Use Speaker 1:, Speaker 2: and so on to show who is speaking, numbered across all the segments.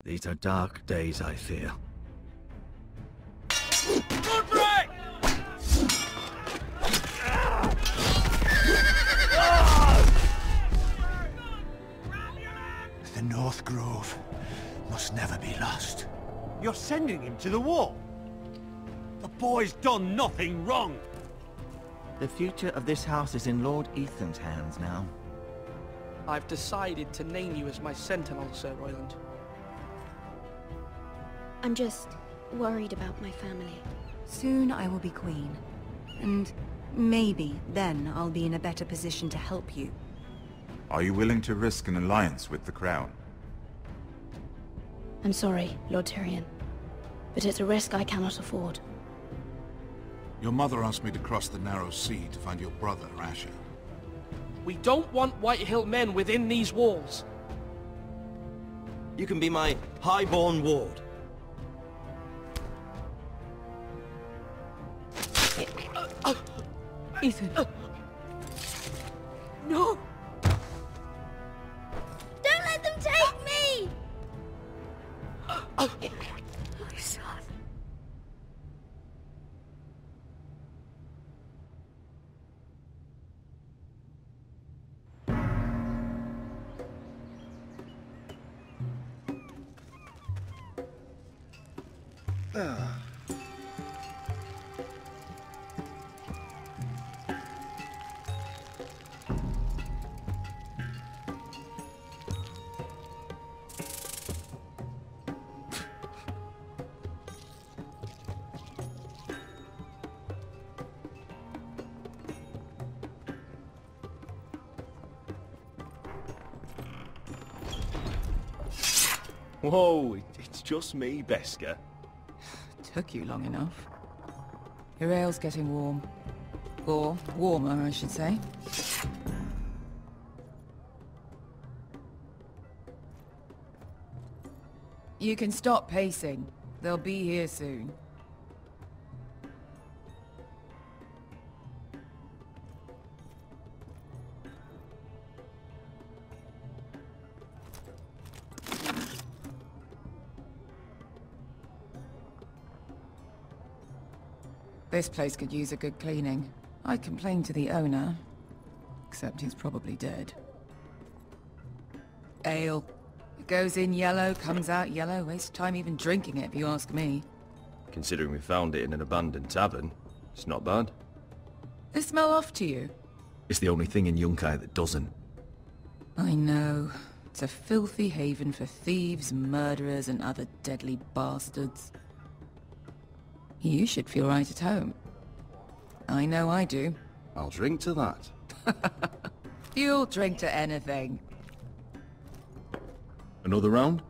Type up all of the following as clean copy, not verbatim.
Speaker 1: These are dark days, I fear.
Speaker 2: Rodrik!
Speaker 3: The North Grove must never be lost.
Speaker 2: You're sending him to the wall? The boy's done nothing wrong.
Speaker 1: The future of this house is in Lord Ethan's hands now.
Speaker 4: I've decided to name you as my sentinel, Sir Royland.
Speaker 5: I'm just worried about my family.
Speaker 6: Soon I will be queen. And maybe then I'll be in a better position to help you.
Speaker 7: Are you willing to risk an alliance with the Crown?
Speaker 5: I'm sorry, Lord Tyrion, but it's a risk I cannot afford.
Speaker 8: Your mother asked me to cross the narrow sea to find your brother, Asher.
Speaker 4: We don't want Whitehill men within these walls.
Speaker 9: You can be my highborn ward.
Speaker 6: Ethan.
Speaker 5: No! Don't let them take me! My son.
Speaker 10: Whoa, it's just me, Beskar.
Speaker 11: Took you long enough. Your ale's getting warm. Or warmer, I should say. You can stop pacing. They'll be here soon. This place could use a good cleaning. I complained to the owner, except he's probably dead. Ale. It goes in yellow, comes out yellow. Waste time even drinking it, if you ask me.
Speaker 10: Considering we found it in an abandoned tavern, it's not bad.
Speaker 11: They smell off to you?
Speaker 1: It's the only thing in Yunkai that doesn't.
Speaker 11: I know. It's a filthy haven for thieves, murderers, and other deadly bastards. You should feel right at home. I know I do.
Speaker 10: I'll drink to that.
Speaker 11: You'll drink to anything.
Speaker 1: Another round?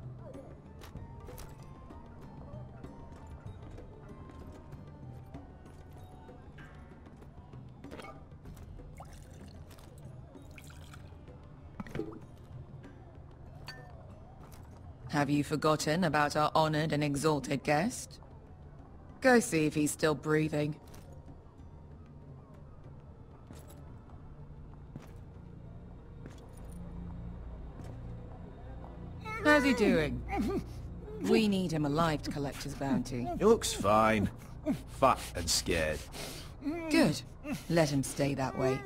Speaker 11: Have you forgotten about our honored and exalted guest? Go see if he's still breathing. How's he doing? We need him alive to collect his bounty.
Speaker 1: He looks fine. Fat and scared.
Speaker 11: Good. Let him stay that way.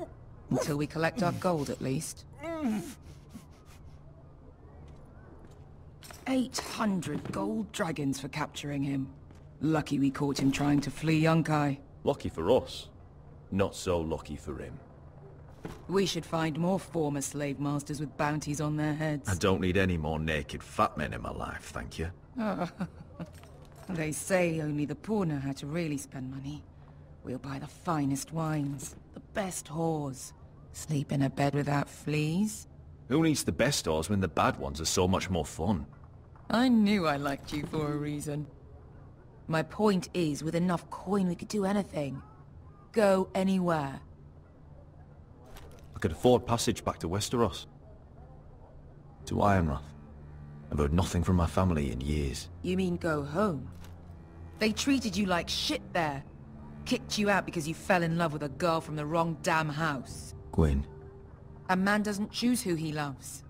Speaker 11: Until we collect our gold, at least. 800 gold dragons for capturing him. Lucky we caught him trying to flee Yunkai.
Speaker 10: Lucky for us. Not so lucky for him.
Speaker 11: We should find more former slave masters with bounties on their heads.
Speaker 1: I don't need any more naked fat men in my life, thank you.
Speaker 11: They say only the poor know how to really spend money. We'll buy the finest wines, the best whores, sleep in a bed without fleas.
Speaker 1: Who needs the best whores when the bad ones are so much more fun?
Speaker 11: I knew I liked you for a reason. My point is, with enough coin we could do anything. Go anywhere.
Speaker 1: I could afford passage back to Westeros. To Ironrath. I've heard nothing from my family in years.
Speaker 11: You mean go home? They treated you like shit there. Kicked you out because you fell in love with a girl from the wrong damn house.
Speaker 1: Gwyn.
Speaker 11: A man doesn't choose who he loves.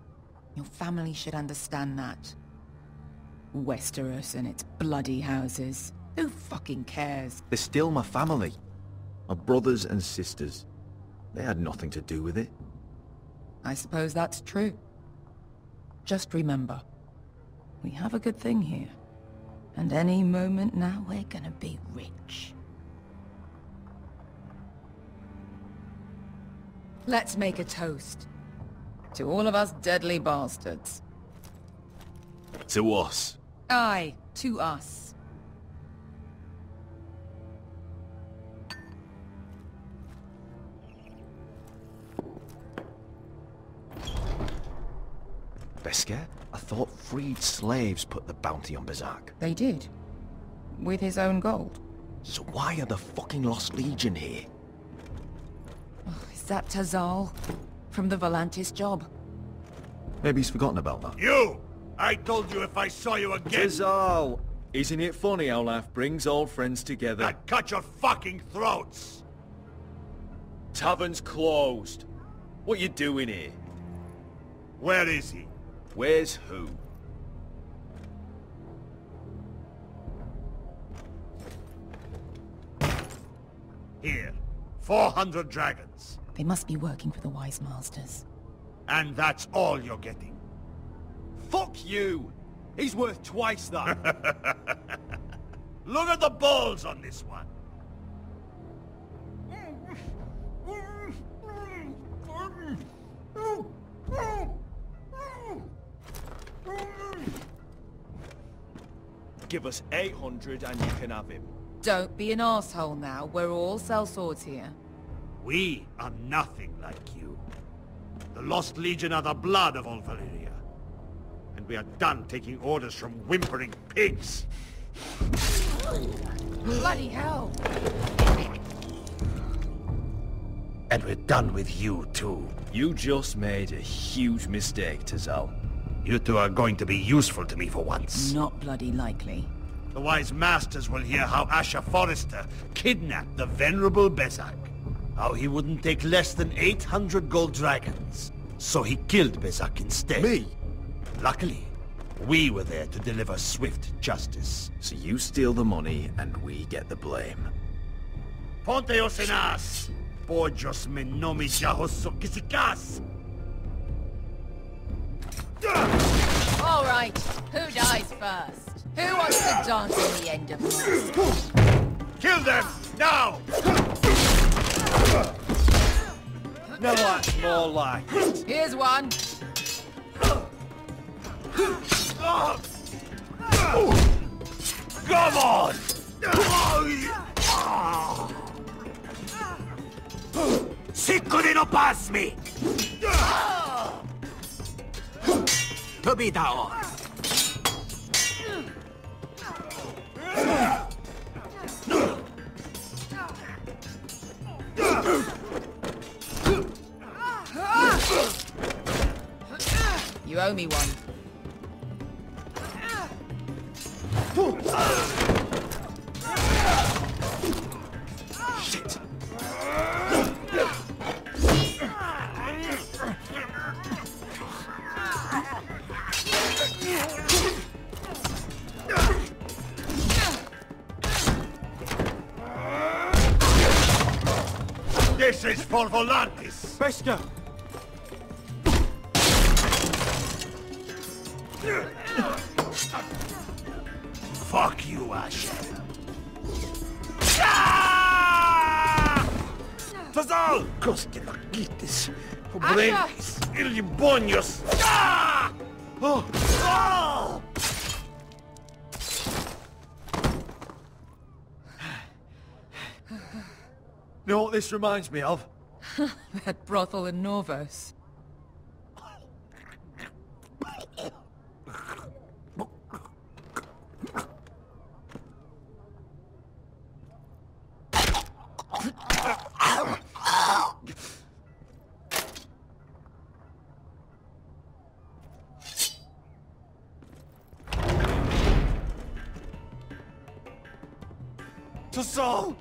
Speaker 11: Your family should understand that. Westeros and its bloody houses. Who fucking cares?
Speaker 1: They're still my family. My brothers and sisters. They had nothing to do with it.
Speaker 11: I suppose that's true. Just remember, we have a good thing here. And any moment now, we're gonna be rich. Let's make a toast. To all of us deadly bastards.
Speaker 1: To us.
Speaker 11: Aye, to us.
Speaker 1: Beskar? I thought freed slaves put the bounty on Berserk.
Speaker 11: They did. With his own gold.
Speaker 1: So why are the fucking Lost Legion here?
Speaker 11: Oh, is that Tazal? From the Volantis job?
Speaker 1: Maybe he's forgotten about that.
Speaker 2: You! I told you if I saw you again...
Speaker 1: Tazal! Isn't it funny how life brings old friends together?
Speaker 2: I'd cut your fucking throats!
Speaker 1: Tavern's closed. What you doing here?
Speaker 2: Where is he?
Speaker 1: Where's who?
Speaker 2: Here. 400 dragons.
Speaker 11: They must be working for the Wise Masters.
Speaker 2: And that's all you're getting.
Speaker 1: Fuck you! He's worth twice that.
Speaker 2: Look at the balls on this one.
Speaker 1: Give us 800 and you can have him.
Speaker 11: Don't be an asshole now. We're all sellswords here.
Speaker 2: We are nothing like you. The Lost Legion are the blood of all Valyria. And we are done taking orders from whimpering pigs.
Speaker 11: Bloody hell!
Speaker 2: And we're done with you too.
Speaker 1: You just made a huge mistake, Tazal.
Speaker 2: You two are going to be useful to me for once.
Speaker 11: Not bloody likely.
Speaker 2: The Wise Masters will hear how Asher Forrester kidnapped the venerable Berserk. How he wouldn't take less than 800 gold dragons. So he killed Berserk instead.
Speaker 1: Me?
Speaker 2: Luckily, we were there to deliver swift justice.
Speaker 1: So you steal the money and we get the blame.
Speaker 2: Ponteos en as! Pojos me nomi jahoso kisikas!
Speaker 11: All right, who dies first? Who wants to dance on the end of mine?
Speaker 2: Kill them, now!
Speaker 1: No, that's more like it.
Speaker 11: Here's one.
Speaker 2: Come on! Sicuri no pass me! To be down.
Speaker 11: You owe me one.
Speaker 2: Shit! This is for Volantis!
Speaker 1: Beskar!
Speaker 2: Fuck you, Asher. Tazal! Coste laquites, obrenis, ilibonios. Oh!
Speaker 1: You know what this reminds me of?
Speaker 11: That brothel in Norvos.
Speaker 1: Tazal!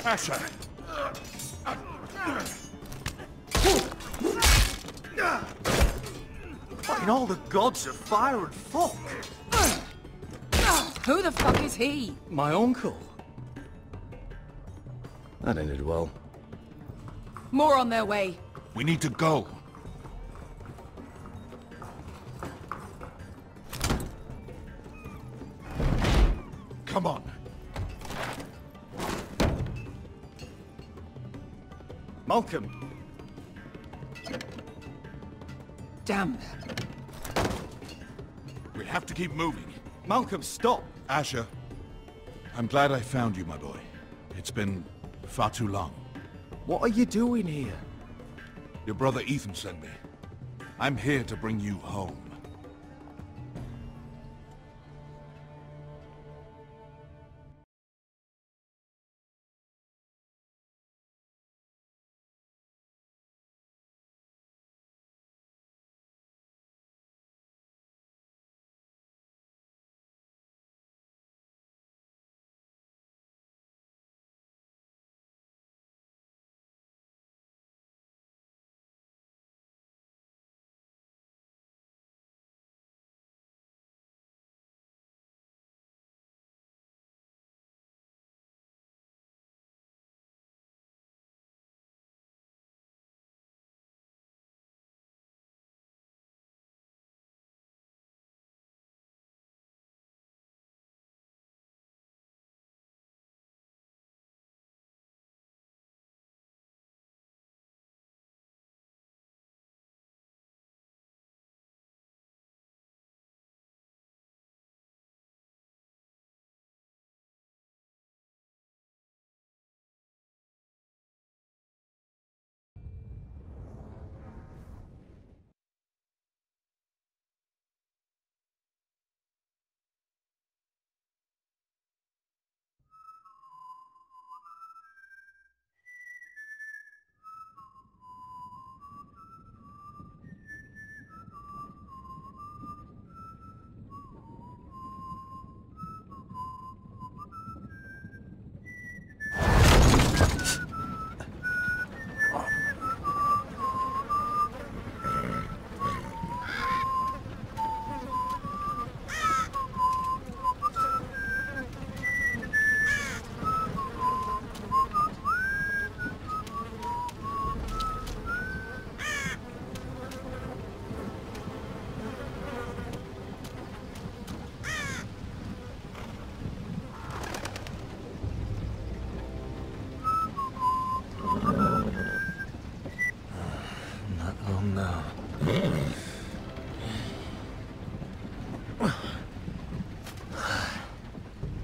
Speaker 8: Asher!
Speaker 1: Fucking all the gods of fire and fuck!
Speaker 11: Who the fuck is he?
Speaker 1: My uncle.
Speaker 10: That ended well.
Speaker 11: More on their way.
Speaker 8: We need to go. Come on.
Speaker 1: Malcolm!
Speaker 11: Damn.
Speaker 8: We have to keep moving.
Speaker 1: Malcolm, stop!
Speaker 8: Asher, I'm glad I found you, my boy. It's been far too long.
Speaker 1: What are you doing here?
Speaker 8: Your brother Ethan sent me. I'm here to bring you home.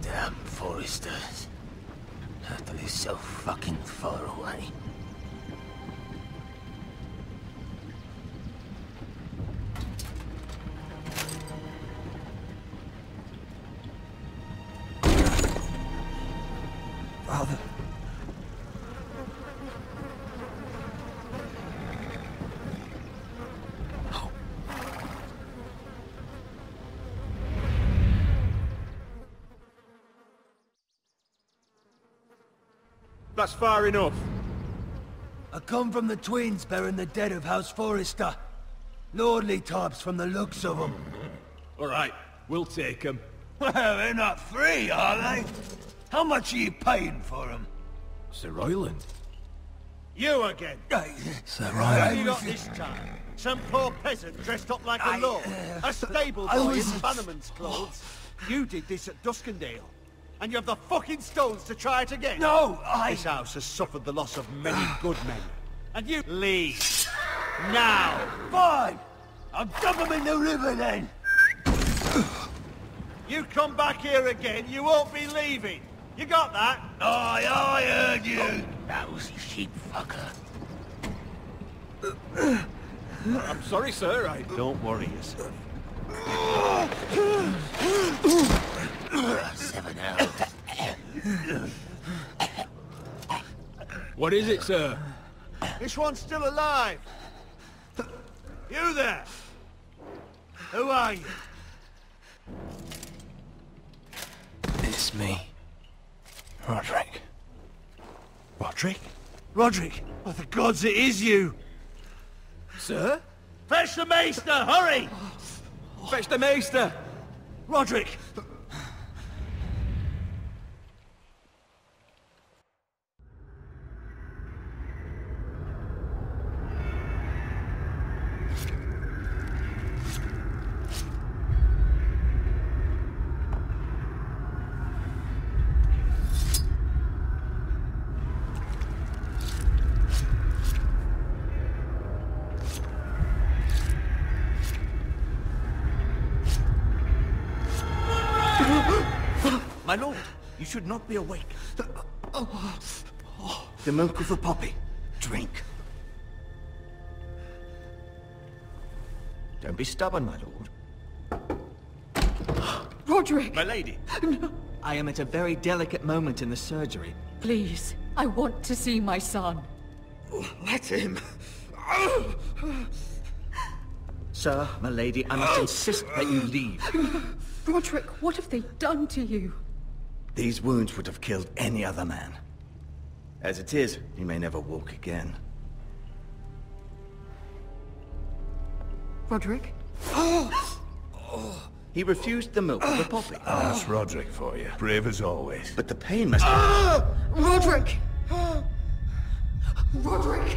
Speaker 3: Damn foresters. That is so fucking far away. Father.
Speaker 1: That's far enough.
Speaker 3: I come from the twins bearing the dead of House Forrester. Lordly types from the looks of them.
Speaker 1: All right, we'll take them.
Speaker 3: Well, they're not free, are they? How much are you paying for them?
Speaker 1: Sir Royland.
Speaker 2: You again.
Speaker 3: Sir
Speaker 2: What
Speaker 3: Royland.
Speaker 2: have you got this time? Some poor peasant dressed up like a lord? A stable
Speaker 3: I
Speaker 2: boy
Speaker 3: was-
Speaker 2: in Bannerman's clothes? You did this at Duskendale. And you have the fucking stones to try it again?
Speaker 3: No,
Speaker 2: This house has suffered the loss of many good men. And you leave. Now!
Speaker 3: Fine! I'll dump them in the river then!
Speaker 2: You come back here again, you won't be leaving. You got that?
Speaker 3: Aye, I heard you! Lousy sheep fucker.
Speaker 1: I'm sorry, sir.
Speaker 2: Don't worry yourself.
Speaker 3: 7 hours.
Speaker 1: What is it, sir?
Speaker 2: This one's still alive. You there? Who are you?
Speaker 3: It's me. Rodrik.
Speaker 2: Rodrik? Rodrik! By the gods, it is you!
Speaker 3: Sir?
Speaker 2: Fetch the Maester, hurry!
Speaker 9: Fetch the Maester!
Speaker 2: Rodrik!
Speaker 3: My lord, you should not be awake. The milk of the poppy. Drink. Don't be stubborn, my lord.
Speaker 11: Rodrik!
Speaker 3: My lady! No. I am at a very delicate moment in the surgery.
Speaker 11: Please, I want to see my son.
Speaker 3: Let him. Sir, my lady, I must insist that you leave.
Speaker 11: Rodrik, what have they done to you?
Speaker 3: These wounds would have killed any other man. As it is, he may never walk again.
Speaker 11: Rodrik?
Speaker 3: He refused the milk of the poppy.
Speaker 2: That's Rodrik for you. Brave as always.
Speaker 3: But the pain must...
Speaker 11: Rodrik! Rodrik!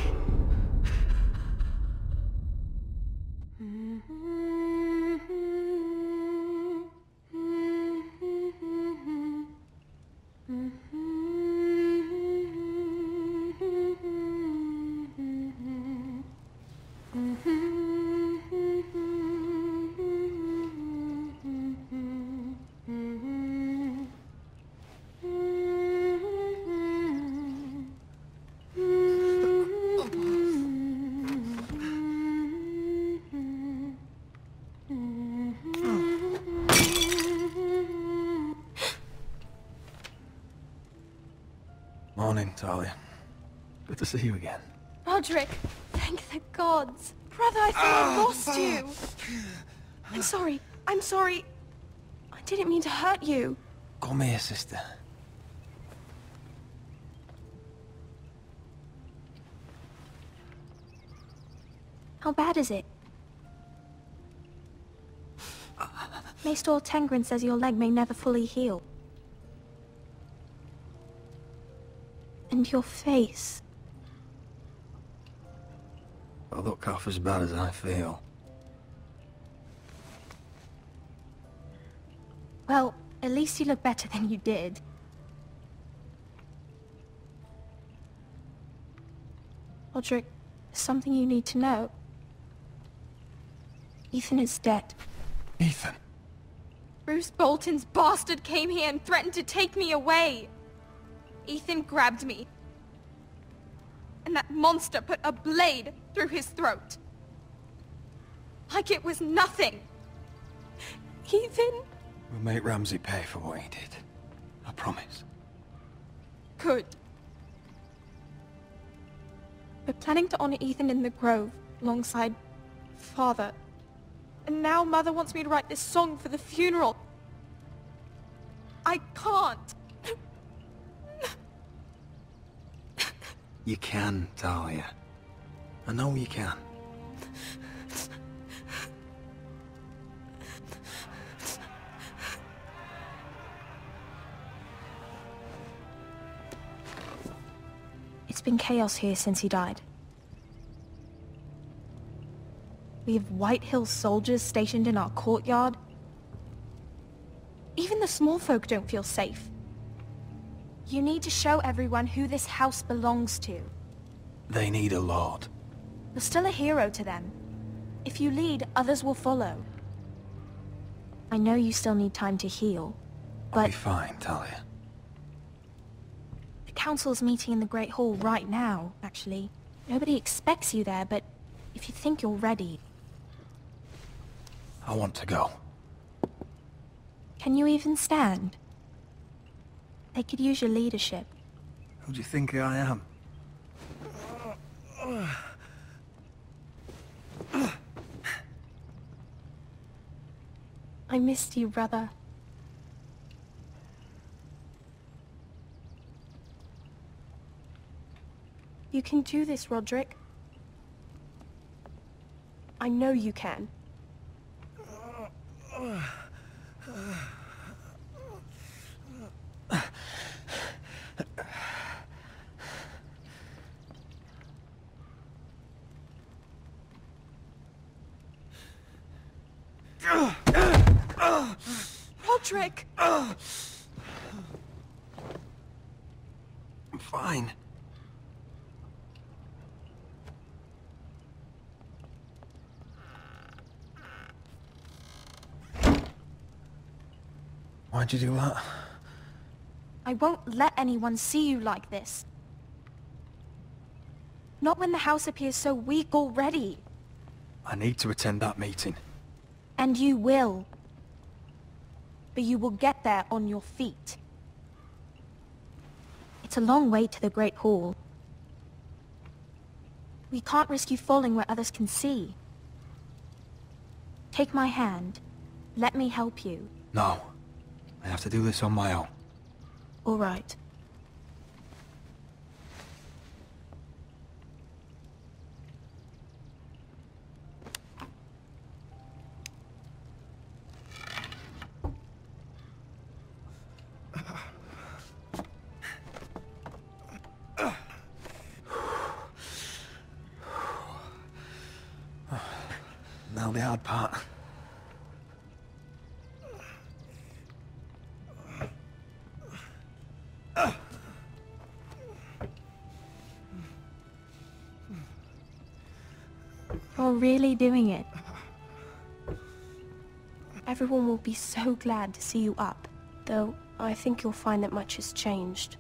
Speaker 1: Morning, Talia. Good to see you again.
Speaker 5: Rodrik, thank the gods. Brother, I thought I lost you. I'm sorry. I'm sorry. I didn't mean to hurt you.
Speaker 1: Come here, sister.
Speaker 5: How bad is it? Maester Tengrin says your leg may never fully heal. And your face.
Speaker 1: I look half as bad as I feel.
Speaker 5: Well, at least you look better than you did. Rodrik, there's something you need to know. Ethan is dead.
Speaker 1: Ethan?
Speaker 5: Bruce Bolton's bastard came here and threatened to take me away. Ethan grabbed me. And that monster put a blade through his throat. Like it was nothing. Ethan?
Speaker 1: We'll make Ramsay pay for what he did. I promise.
Speaker 5: Good. We're planning to honor Ethan in the Grove, alongside Father. And now Mother wants me to write this song for the funeral. I can't.
Speaker 1: You can, Talia. I know you can.
Speaker 5: It's been chaos here since he died. We have Whitehill soldiers stationed in our courtyard. Even the small folk don't feel safe. You need to show everyone who this house belongs to.
Speaker 1: They need a lord.
Speaker 5: You're still a hero to them. If you lead, others will follow. I know you still need time to heal,
Speaker 1: I'll
Speaker 5: but
Speaker 1: be fine, Talia.
Speaker 5: the council's meeting in the Great Hall right now, actually. Nobody expects you there, but if you think you're ready...
Speaker 1: I want to go.
Speaker 5: Can you even stand? They could use your leadership.
Speaker 1: Who do you think I am?
Speaker 5: I missed you, brother.
Speaker 12: You can do this, Rodrik. I know you can.
Speaker 5: Rodrik!
Speaker 3: I'm fine. Why'd you do that?
Speaker 5: I won't let anyone see you like this. Not when the house appears so weak already.
Speaker 3: I need to attend that meeting.
Speaker 5: And you will. But you will get there on your feet. It's a long way to the Great Hall. We can't risk you falling where others can see. Take my hand. Let me help you.
Speaker 3: No. I have to do this on my own.
Speaker 5: All right.
Speaker 3: Now the hard part.
Speaker 5: You're really doing it. Everyone will be so glad to see you up.
Speaker 12: Though, I think you'll find that much has changed.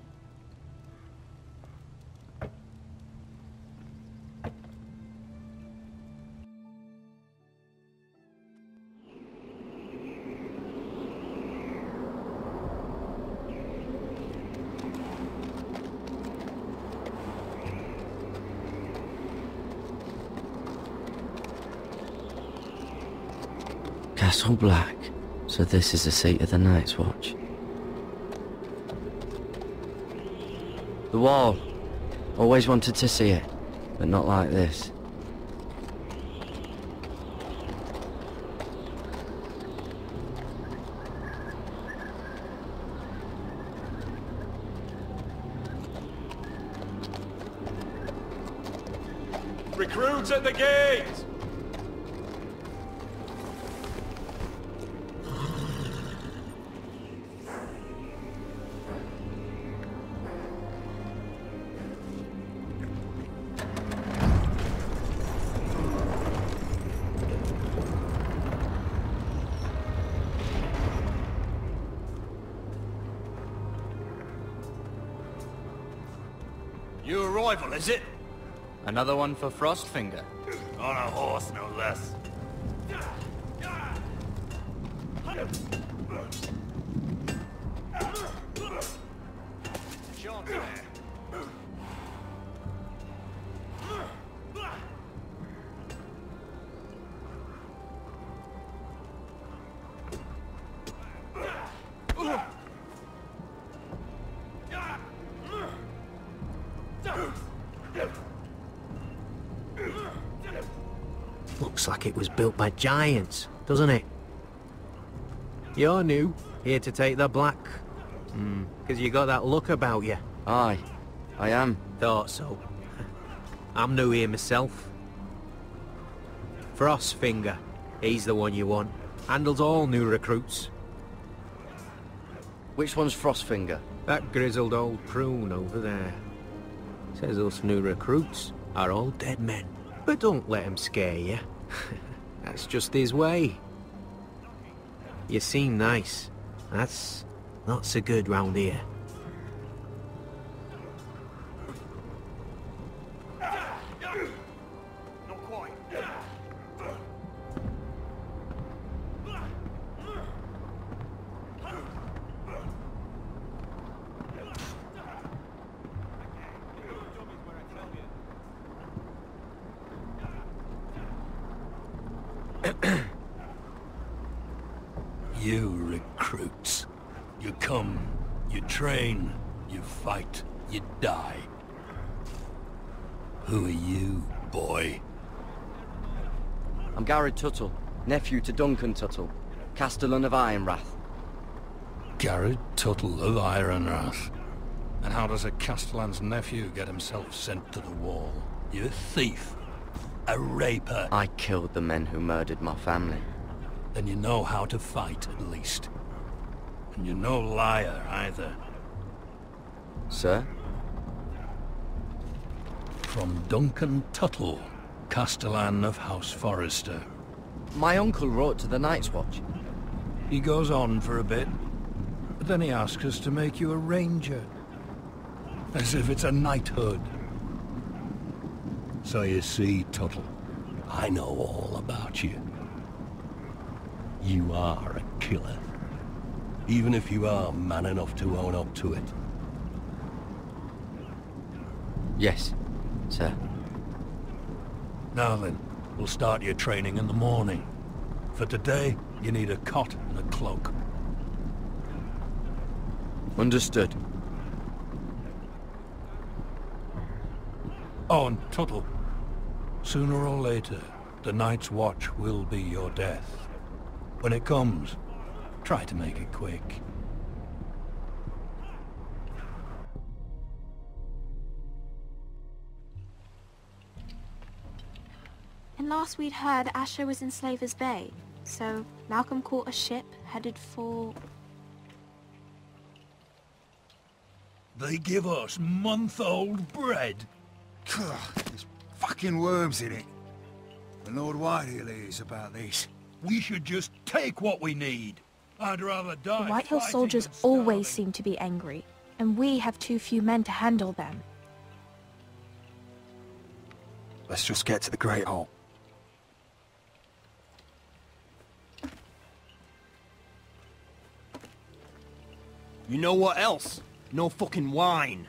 Speaker 13: Castle Black. So this is the seat of the Night's Watch. The wall. Always wanted to see it, but not like this.
Speaker 10: Recruits at the gate!
Speaker 2: New arrival, is it?
Speaker 14: Another one for Frostfinger.
Speaker 2: On a horse, no less.
Speaker 15: Looks like it was built by giants, doesn't it? You're new, here to take the black. Because you got that look about you.
Speaker 13: Aye, I am.
Speaker 15: Thought so. I'm new here myself. Frostfinger, he's the one you want. Handles all new recruits.
Speaker 13: Which one's Frostfinger?
Speaker 15: That grizzled old prune over there. Says us new recruits are all dead men. But don't let him scare you. That's just his way. You seem nice. That's not so good round here.
Speaker 2: Not quite.
Speaker 16: You recruits. You come, you train, you fight, you die. Who are you, boy?
Speaker 13: I'm Gared Tuttle, nephew to Duncan Tuttle, Castellan of Ironrath.
Speaker 16: Gared Tuttle of Ironrath. And how does a Castellan's nephew get himself sent to the wall? You a thief? A raper?
Speaker 13: I killed the men who murdered my family.
Speaker 16: Then you know how to fight, at least. And you're no liar, either.
Speaker 13: Sir?
Speaker 16: From Duncan Tuttle, Castellan of House Forrester.
Speaker 13: My uncle wrote to the Night's Watch.
Speaker 16: He goes on for a bit, but then he asks us to make you a ranger. As if it's a knighthood. So you see, Tuttle, I know all about you. You are a killer. Even if you are man enough to own up to it.
Speaker 13: Yes, sir.
Speaker 16: Now then, we'll start your training in the morning. For today, you need a cot and a cloak.
Speaker 13: Understood.
Speaker 16: Oh, and Tuttle, sooner or later, the Night's Watch will be your death. When it comes, try to make it quick.
Speaker 12: And last we'd heard, Asher was in Slaver's Bay. So, Malcolm caught a ship headed for...
Speaker 16: They give us month-old bread.
Speaker 3: There's fucking worms in it. And Lord Whitehill is about this.
Speaker 16: We should just take what we need. I'd rather die.
Speaker 12: The Whitehill soldiers always seem to be angry, and we have too few men to handle them.
Speaker 3: Let's just get to the Great Hall.
Speaker 9: You know what else? No fucking wine.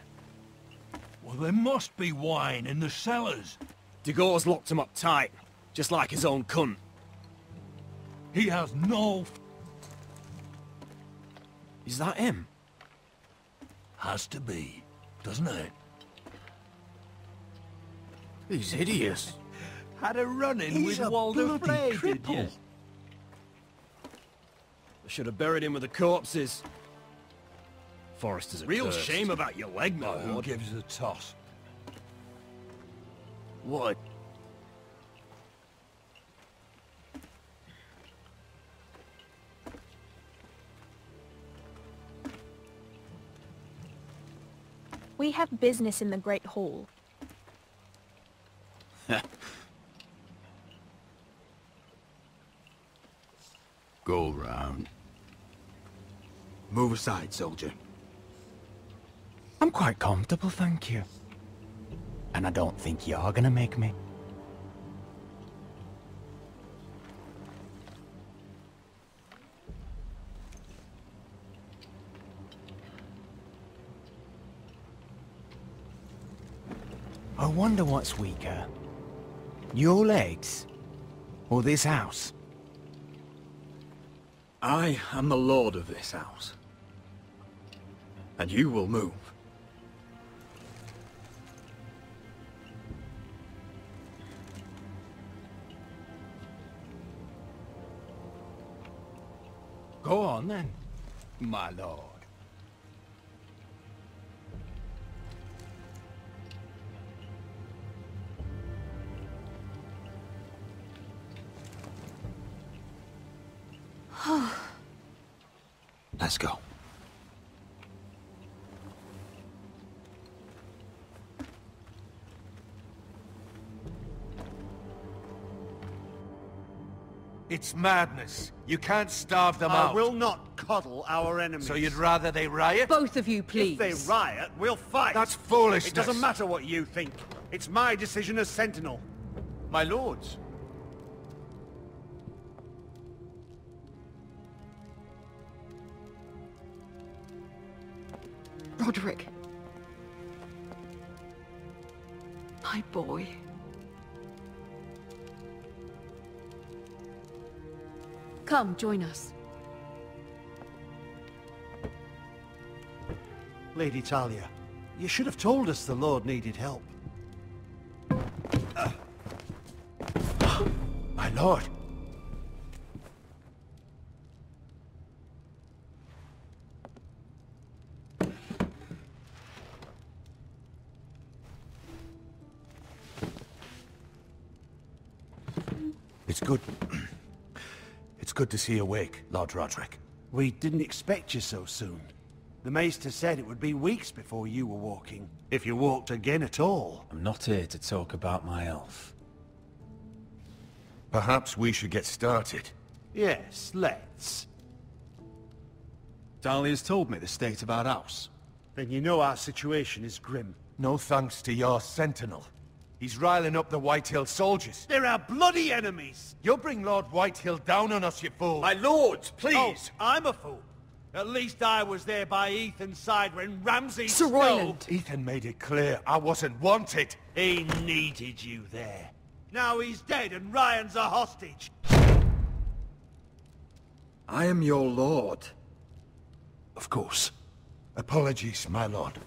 Speaker 16: Well, there must be wine in the cellars.
Speaker 9: Degor's locked him up tight, just like his own cunt.
Speaker 16: He has no...
Speaker 9: Is that him?
Speaker 16: Has to be, doesn't it?
Speaker 9: He's hideous.
Speaker 15: Had a run-in
Speaker 9: He's
Speaker 15: with
Speaker 9: a
Speaker 15: Walder
Speaker 9: bloody
Speaker 15: Frey, did
Speaker 9: cripple.
Speaker 15: you?
Speaker 9: I should have buried him with the corpses. Forrester's a
Speaker 2: Real
Speaker 9: cursed.
Speaker 2: shame about your leg, my
Speaker 16: Who
Speaker 2: lord.
Speaker 16: gives a toss?
Speaker 9: What?
Speaker 12: We have business in the Great Hall.
Speaker 16: Go round.
Speaker 17: Move aside, soldier. I'm quite comfortable, thank you. And I don't think you're gonna make me. I wonder what's weaker. Your legs? Or this house?
Speaker 1: I am the lord of this house. And you will move.
Speaker 17: Go on then, my lord.
Speaker 1: Let's go.
Speaker 2: It's madness. You can't starve them out.
Speaker 18: I will not coddle our enemies.
Speaker 2: So you'd rather they riot?
Speaker 19: Both of you, please.
Speaker 18: If they riot, we'll fight.
Speaker 2: That's foolishness.
Speaker 18: It doesn't matter what you think. It's my decision as Sentinel.
Speaker 2: My lords.
Speaker 19: Rodrik. My boy. Come, join us.
Speaker 2: Lady Talia, you should have told us the Lord needed help.
Speaker 3: lord.
Speaker 2: It's good. It's good to see you awake, Lord Rodrik.
Speaker 18: We didn't expect you so soon. The Maester said it would be weeks before you were walking, if you walked again at all.
Speaker 17: I'm not here to talk about my elf.
Speaker 2: Perhaps we should get started.
Speaker 18: Yes, let's.
Speaker 8: Dahlia's told me the state of our house.
Speaker 18: Then you know our situation is grim.
Speaker 2: No thanks to your sentinel. He's riling up the Whitehill soldiers.
Speaker 18: They're our bloody enemies!
Speaker 2: You'll bring Lord Whitehill down on us, you fool!
Speaker 18: My lords, please! Oh, I'm a fool. At least I was there by Ethan's side when Ramsay
Speaker 19: Sir Royland!
Speaker 2: Ethan made it clear I wasn't wanted.
Speaker 18: He needed you there. Now he's dead and Ryan's a hostage.
Speaker 1: I am your lord.
Speaker 2: Of course. Apologies, my lord.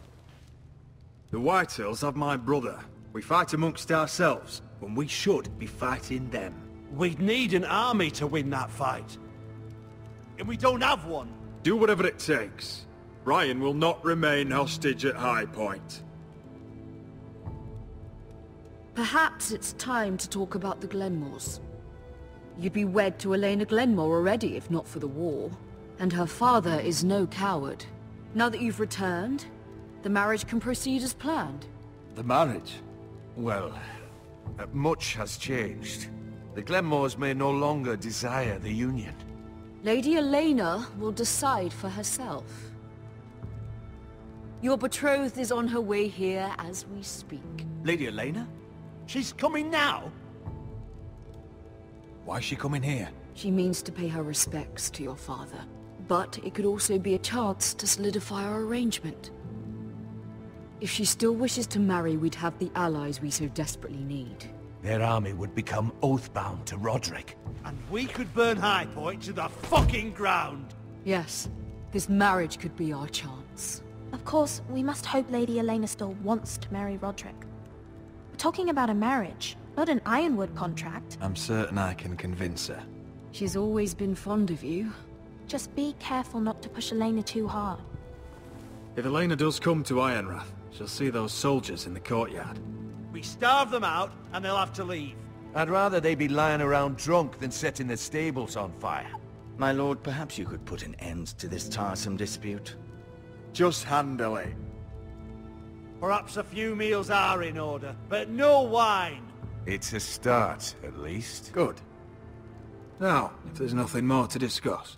Speaker 1: The Whitehills have my brother. We fight amongst ourselves, when we should be fighting them.
Speaker 18: We'd need an army to win that fight. And we don't have one.
Speaker 1: Do whatever it takes. Ryan will not remain hostage at High Point.
Speaker 19: Perhaps it's time to talk about the Glenmores. You'd be wed to Elena Glenmore already if not for the war. And her father is no coward. Now that you've returned, the marriage can proceed as planned.
Speaker 2: The marriage? Well, much has changed. The Glenmores may no longer desire the union.
Speaker 19: Lady Elena will decide for herself. Your betrothed is on her way here as we speak.
Speaker 17: Lady Elena?
Speaker 18: She's coming now?
Speaker 17: Why is she coming here?
Speaker 19: She means to pay her respects to your father. But it could also be a chance to solidify our arrangement. If she still wishes to marry, we'd have the allies we so desperately need.
Speaker 2: Their army would become oath-bound to Rodrik.
Speaker 18: And we could burn High Point to the fucking ground!
Speaker 19: Yes, this marriage could be our chance.
Speaker 12: Of course, we must hope Lady Elena still wants to marry Rodrik. We're talking about a marriage, not an Ironwood contract.
Speaker 17: I'm certain I can convince her.
Speaker 19: She's always been fond of you.
Speaker 12: Just be careful not to push Elena too hard.
Speaker 1: If Elena does come to Ironrath, she'll see those soldiers in the courtyard.
Speaker 18: We starve them out, and they'll have to leave.
Speaker 2: I'd rather they be lying around drunk than setting the stables on fire.
Speaker 17: My lord, perhaps you could put an end to this tiresome dispute.
Speaker 1: Just handily.
Speaker 18: Perhaps a few meals are in order, but no wine.
Speaker 2: It's a start, at least.
Speaker 1: Good. Now, if there's nothing more to discuss.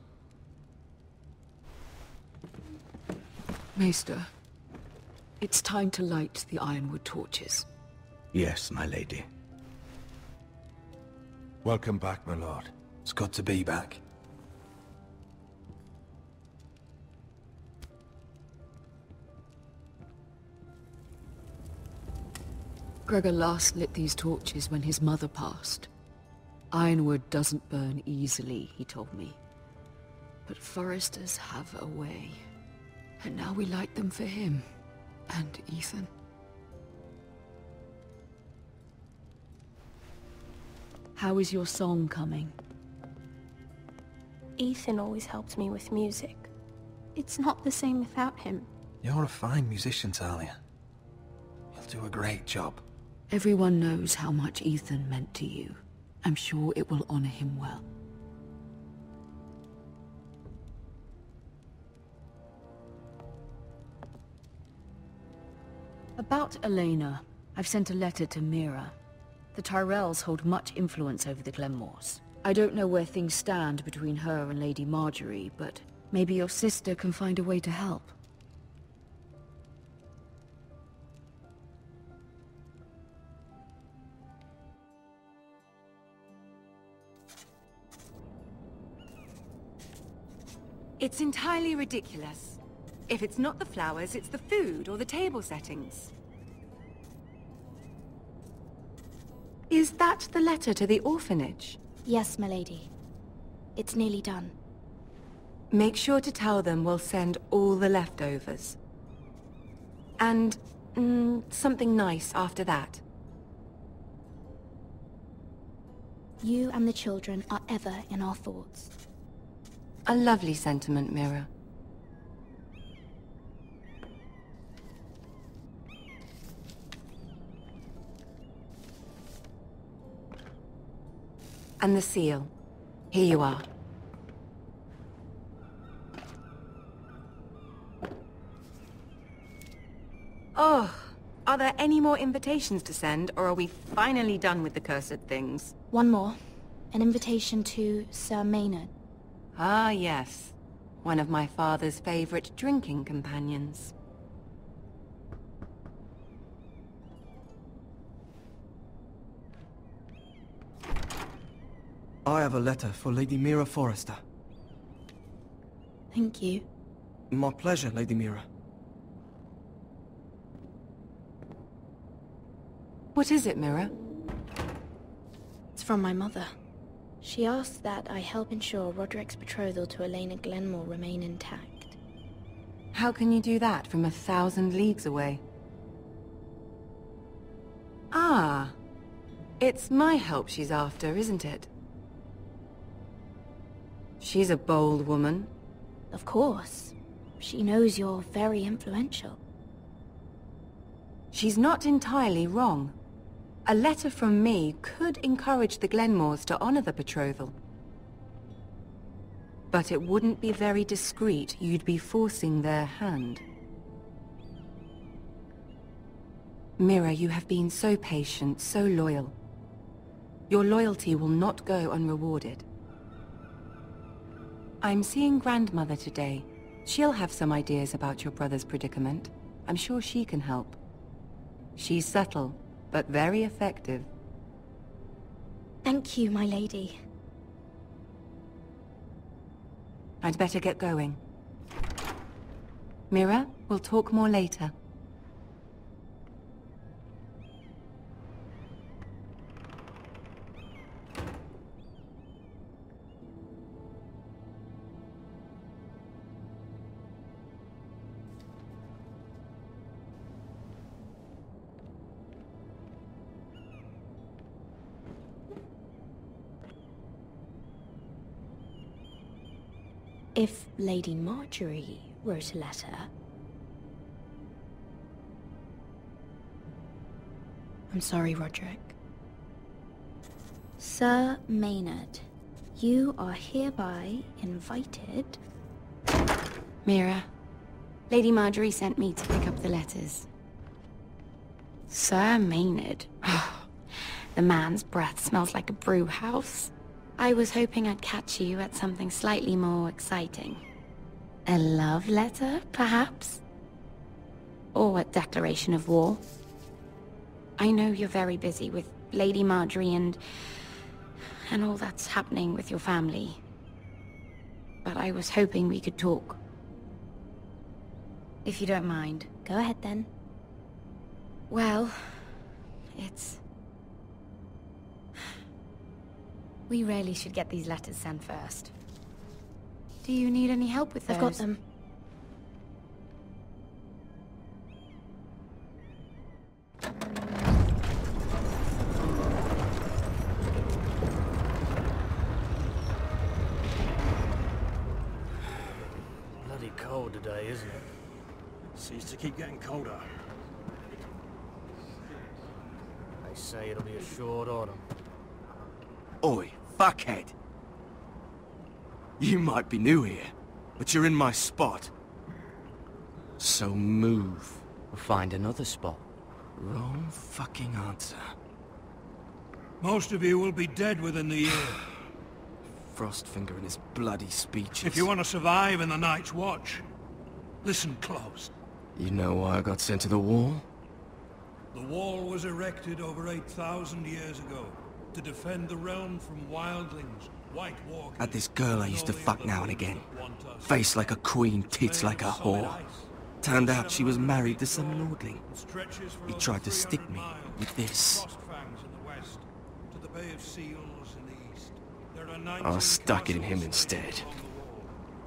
Speaker 19: Maester, it's time to light the Ironwood torches.
Speaker 17: Yes, my lady.
Speaker 2: Welcome back, my lord.
Speaker 17: It's good to be back.
Speaker 19: Gregor last lit these torches when his mother passed. Ironwood doesn't burn easily, he told me. But foresters have a way. And now we light them for him. And Ethan. How is your song coming?
Speaker 12: Ethan always helped me with music. It's not the same without him.
Speaker 17: You're a fine musician, Talia. You'll do a great job.
Speaker 19: Everyone knows how much Ethan meant to you. I'm sure it will honor him well. About Elena, I've sent a letter to Mira. The Tyrells hold much influence over the Glenmores. I don't know where things stand between her and Lady Margaery, but maybe your sister can find a way to help.
Speaker 6: It's entirely ridiculous. If it's not the flowers, it's the food or the table settings. Is that the letter to the orphanage?
Speaker 12: Yes, my lady. It's nearly done.
Speaker 6: Make sure to tell them we'll send all the leftovers. And, something nice after that.
Speaker 12: You and the children are ever in our thoughts.
Speaker 6: A lovely sentiment, Mira. And the seal. Here you are. Oh, are there any more invitations to send, or are we finally done with the cursed things?
Speaker 12: One more. An invitation to Sir Maynard.
Speaker 6: Ah, yes. One of my father's favorite drinking companions.
Speaker 20: I have a letter for Lady Mira Forrester.
Speaker 12: Thank you.
Speaker 20: My pleasure, Lady Mira.
Speaker 6: What is it, Mira?
Speaker 12: It's from my mother. She asks that I help ensure Rodrik's betrothal to Elena Glenmore remain intact.
Speaker 6: How can you do that from 1,000 leagues away? Ah, it's my help she's after, isn't it? She's a bold woman.
Speaker 12: Of course. She knows you're very influential.
Speaker 6: She's not entirely wrong. A letter from me could encourage the Glenmores to honor the betrothal. But it wouldn't be very discreet. You'd be forcing their hand. Mira, you have been so patient, so loyal. Your loyalty will not go unrewarded. I'm seeing Grandmother today. She'll have some ideas about your brother's predicament. I'm sure she can help. She's subtle, but very effective.
Speaker 12: Thank you, my lady.
Speaker 6: I'd better get going. Mira, we'll talk more later.
Speaker 12: If Lady Margaery wrote a letter... I'm sorry, Rodrik. Sir Maynard, you are hereby invited...
Speaker 21: Mira, Lady Margaery sent me to pick up the letters. Sir Maynard. The man's breath smells like a brew house. I was hoping I'd catch you at something slightly more exciting. A love letter, perhaps? Or a declaration of war? I know you're very busy with Lady Margaery and all that's happening with your family. But I was hoping we could talk.
Speaker 12: If you don't mind, go ahead then.
Speaker 21: Well, it's...
Speaker 12: We really should get these letters sent first.
Speaker 21: Do you need any help with those?
Speaker 12: I've got them.
Speaker 9: Bloody cold today, isn't it? Seems to keep getting colder. They say it'll be a short autumn.
Speaker 20: Oi, fuckhead. You might be new here, but you're in my spot. So move.
Speaker 13: Or find another spot.
Speaker 20: Wrong fucking answer.
Speaker 16: Most of you will be dead within the year.
Speaker 20: Frostfinger and his bloody speeches.
Speaker 16: If you want to survive in the Night's Watch, listen close.
Speaker 20: You know why I got sent to the wall?
Speaker 16: The wall was erected over 8,000 years ago to defend the realm from wildlings, White Walkers...
Speaker 20: Had this girl I used to fuck now and again. Face like a queen, tits like a whore. Turned out she was married to some lordling. He tried to stick me with this. I stuck it in him instead.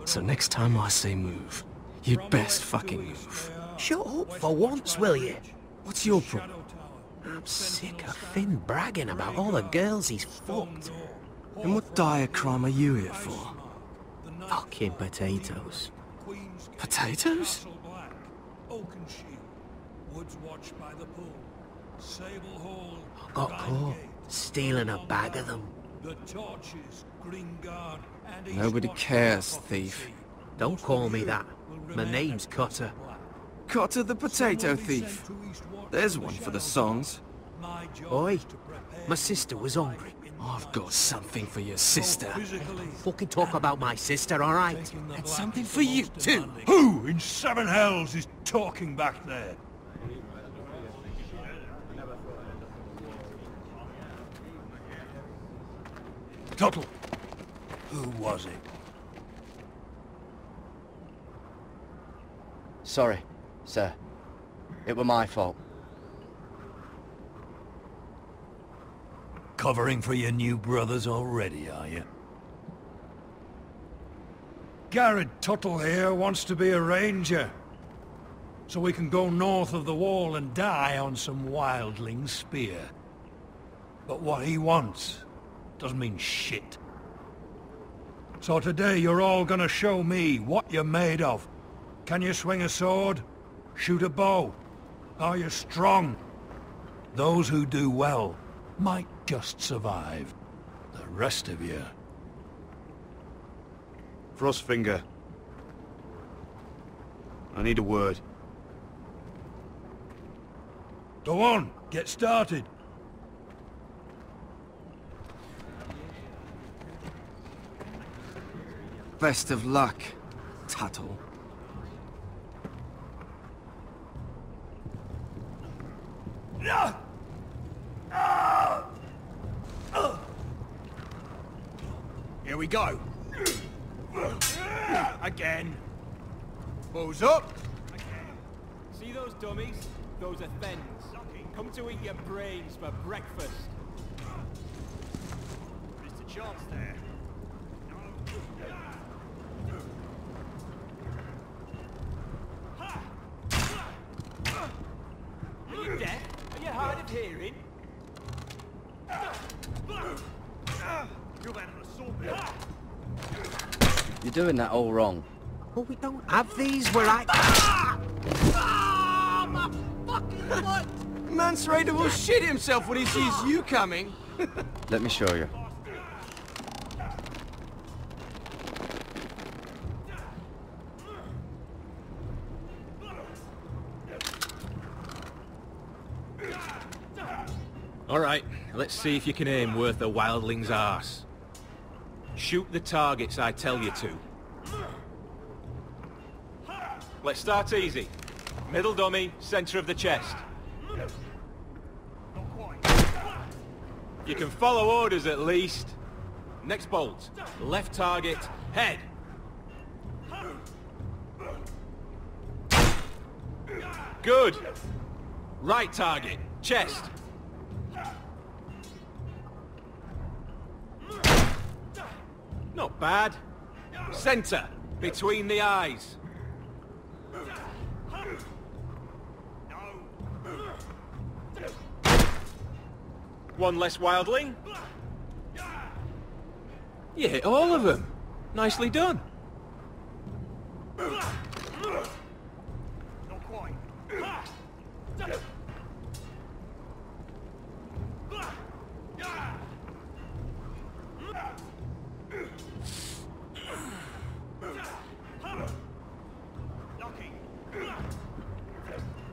Speaker 20: So next time I say move, you'd best fucking move.
Speaker 18: Shut up for once, will you?
Speaker 20: What's your problem?
Speaker 15: I'm sick of Finn bragging about all the girls he's fucked.
Speaker 20: And what dire crime are you here for?
Speaker 15: Fucking potatoes.
Speaker 20: Potatoes?
Speaker 15: Got caught stealing a bag of them.
Speaker 20: Nobody cares, thief.
Speaker 15: Don't call me that. My name's Cotter.
Speaker 20: Cotter the potato thief. There's one for the songs.
Speaker 15: Oi, my sister was hungry.
Speaker 20: I've got something for your sister.
Speaker 15: Don't fucking talk about my sister, alright?
Speaker 20: And something for you too.
Speaker 16: Who in seven hells is talking back there? Tuttle, who was it?
Speaker 13: Sorry, sir. It were my fault.
Speaker 16: Covering for your new brothers already, are you? Gared Tuttle here wants to be a ranger. So we can go north of the wall and die on some wildling spear. But what he wants doesn't mean shit. So today you're all gonna show me what you're made of. Can you swing a sword? Shoot a bow? Are you strong? Those who do well might just survive. The rest of you...
Speaker 18: Frostfinger. I need a word.
Speaker 16: Go on, get started.
Speaker 20: Best of luck, Tuttle.
Speaker 2: Here we go. Again. Bows up.
Speaker 14: See those dummies? Those are thens. Come to eat your brains for breakfast.
Speaker 2: There's a chance there.
Speaker 14: Are you deaf? Are you hard of hearing?
Speaker 13: You're doing that all wrong.
Speaker 15: Well, we don't have these where I...
Speaker 20: My fucking butt! Mance Raider will shit himself when he sees you coming.
Speaker 13: Let me show you.
Speaker 9: Alright, let's see if you can aim worth a wildling's arse. Shoot the targets I tell you to. Let's start easy. Middle dummy, center of the chest. You can follow orders at least. Next bolt. Left target, head. Good. Right target, chest. Not bad. Center, between the eyes. One less wildling. You hit all of them. Nicely done.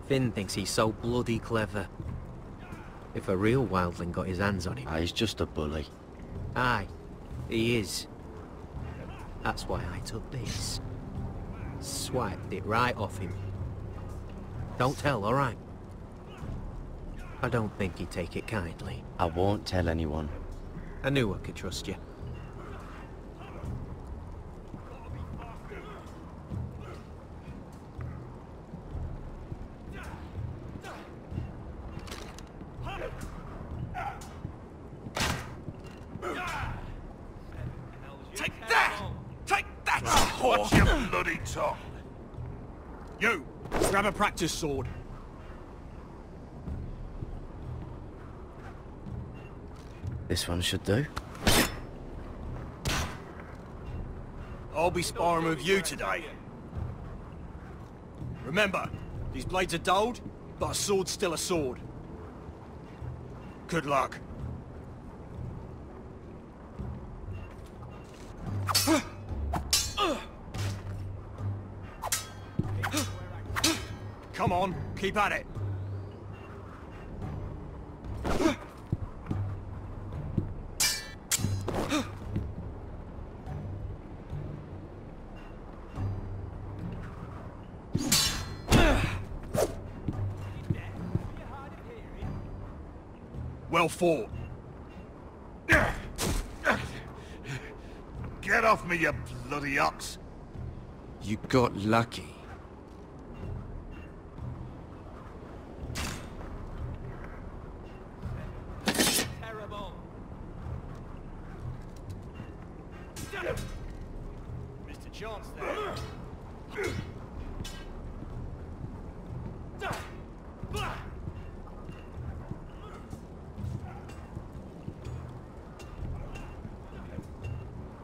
Speaker 15: Finn thinks he's so bloody clever. If a real wildling got his hands on him...
Speaker 13: He's just a bully.
Speaker 15: Aye, he is. That's why I took this. Swiped it right off him. Don't tell, alright? I don't think he'd take it kindly.
Speaker 13: I won't tell anyone.
Speaker 15: I knew I could trust you.
Speaker 2: Watch your bloody tongue. You, grab a practice sword.
Speaker 13: This one should do.
Speaker 7: I'll be sparring with you today. Remember, these blades are dulled, but a sword's still a sword. Good luck. Come on, keep at it. Well fought.
Speaker 2: Get off me, you bloody ox!
Speaker 20: You got lucky.
Speaker 14: Terrible.
Speaker 7: Mr. Chance there.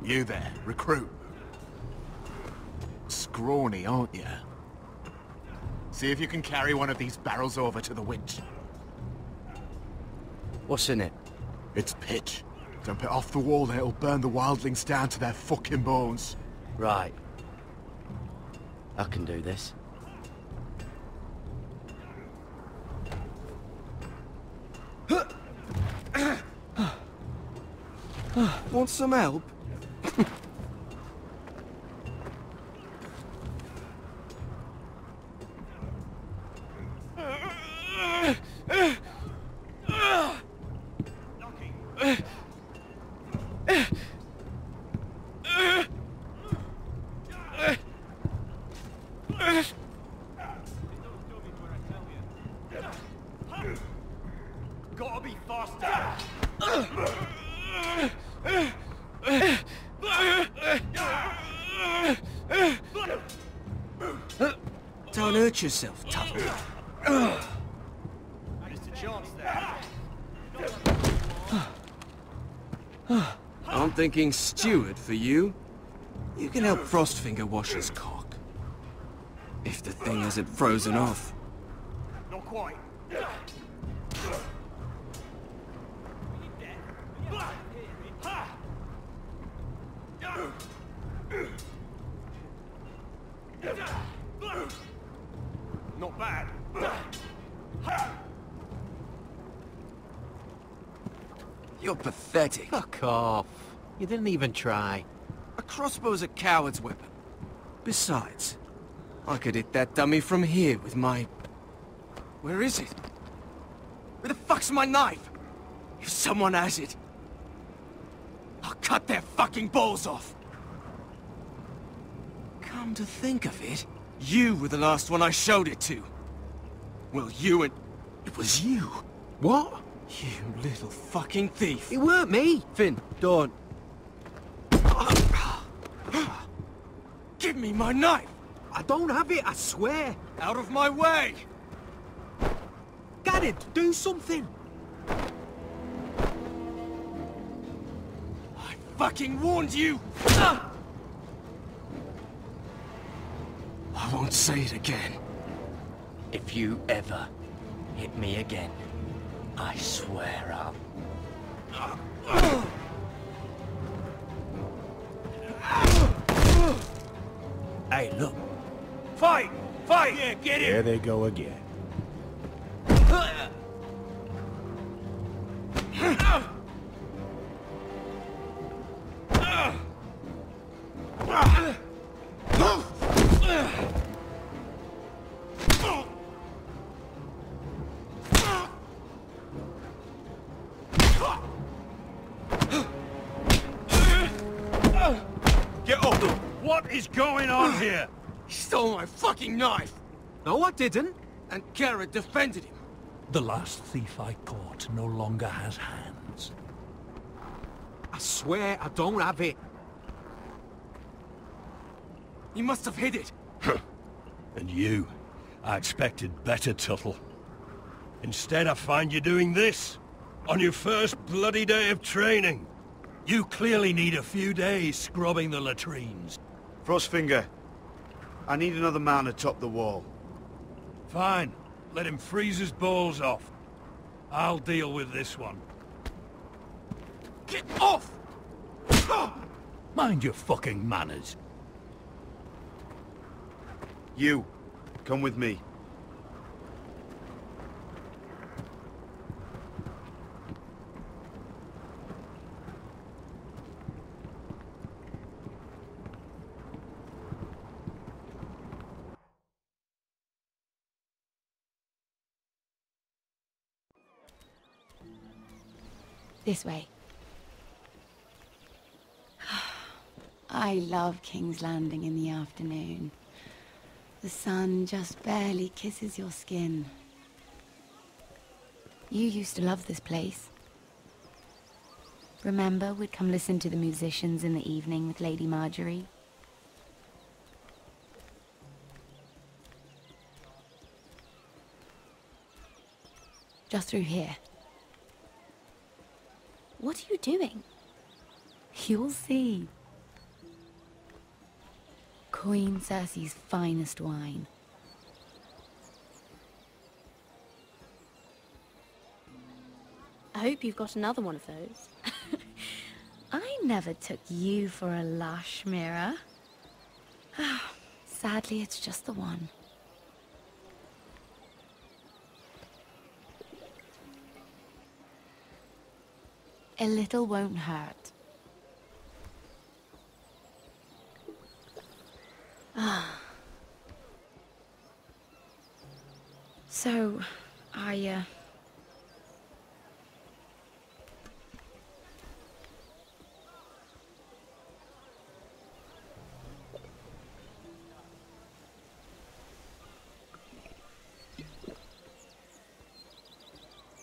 Speaker 17: You there, recruit. Scrawny, aren't you? See if you can carry one of these barrels over to the winch.
Speaker 13: What's in it?
Speaker 17: It's pitch. Dump it off the wall and it'll burn the wildlings down to their fucking bones.
Speaker 13: Right. I can do this.
Speaker 20: Want some help?
Speaker 7: Gotta be faster.
Speaker 20: Don't hurt yourself, Tuttle.
Speaker 7: Mr. Chance there.
Speaker 20: I'm thinking steward for you. You can help Frostfinger wash his cock. If the thing hasn't frozen off.
Speaker 7: Not quite. Not bad.
Speaker 20: You're pathetic.
Speaker 15: Fuck off. You didn't even try.
Speaker 20: A crossbow's a coward's weapon. Besides, I could hit that dummy from here with my... Where is it? Where the fuck's my knife? If someone has it, I'll cut their fucking balls off. Come to think of it, you were the last one I showed it to. Well, you and... It was you.
Speaker 15: What?
Speaker 20: You little fucking thief.
Speaker 15: It weren't me.
Speaker 13: Finn, don't.
Speaker 20: Give me my knife!
Speaker 15: I don't have it, I swear.
Speaker 20: Out of my way!
Speaker 15: Gared, do something.
Speaker 20: I fucking warned you! I won't say it again.
Speaker 13: If you ever hit me again, I swear I'll...
Speaker 16: Hey, look.
Speaker 2: Fight! Fight! Yeah, get it!
Speaker 16: There they go again.
Speaker 2: Get up! What is going on here?
Speaker 20: He stole my fucking knife!
Speaker 15: No, I didn't.
Speaker 20: And Gared defended him.
Speaker 16: The last thief I caught no longer has hands.
Speaker 15: I swear I don't have it.
Speaker 20: He must have hid it.
Speaker 2: And you? I expected better, Tuttle. Instead, I find you doing this.
Speaker 16: On your first bloody day of training. You clearly need a few days scrubbing the latrines.
Speaker 18: Frostfinger, I need another man atop the wall.
Speaker 16: Fine. Let him freeze his balls off. I'll deal with this one.
Speaker 18: Get off!
Speaker 16: Mind your fucking manners.
Speaker 18: You, come with me.
Speaker 21: This way. I love King's Landing in the afternoon. The sun just barely kisses your skin. You used to love this place. Remember, we'd come listen to the musicians in the evening with Lady Margaery? Just through here.
Speaker 12: What are you doing?
Speaker 21: You'll see. Queen Cersei's finest wine.
Speaker 12: I hope you've got another one of those.
Speaker 21: I never took you for a lush, Mira. Sadly, it's just the one. A little won't hurt. So,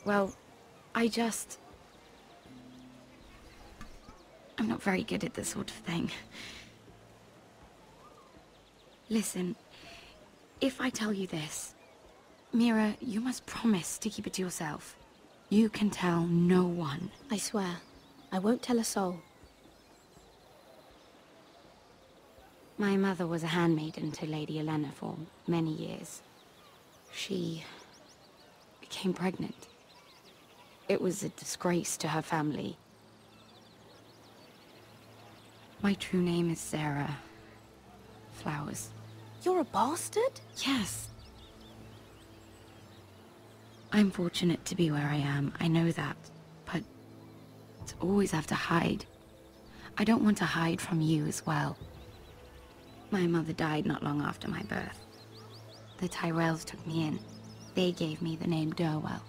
Speaker 21: well, I'm not very good at this sort of thing. Listen, if I tell you this, Mira, you must promise to keep it to yourself. You can tell no one.
Speaker 12: I swear, I won't tell a soul.
Speaker 21: My mother was a handmaiden to Lady Elena for many years. She became pregnant. It was a disgrace to her family. My true name is Sarah Flowers.
Speaker 12: You're a bastard?
Speaker 21: Yes. I'm fortunate to be where I am, I know that. But to always have to hide. I don't want to hide from you as well. My mother died not long after my birth. The Tyrells took me in. They gave me the name Durwell.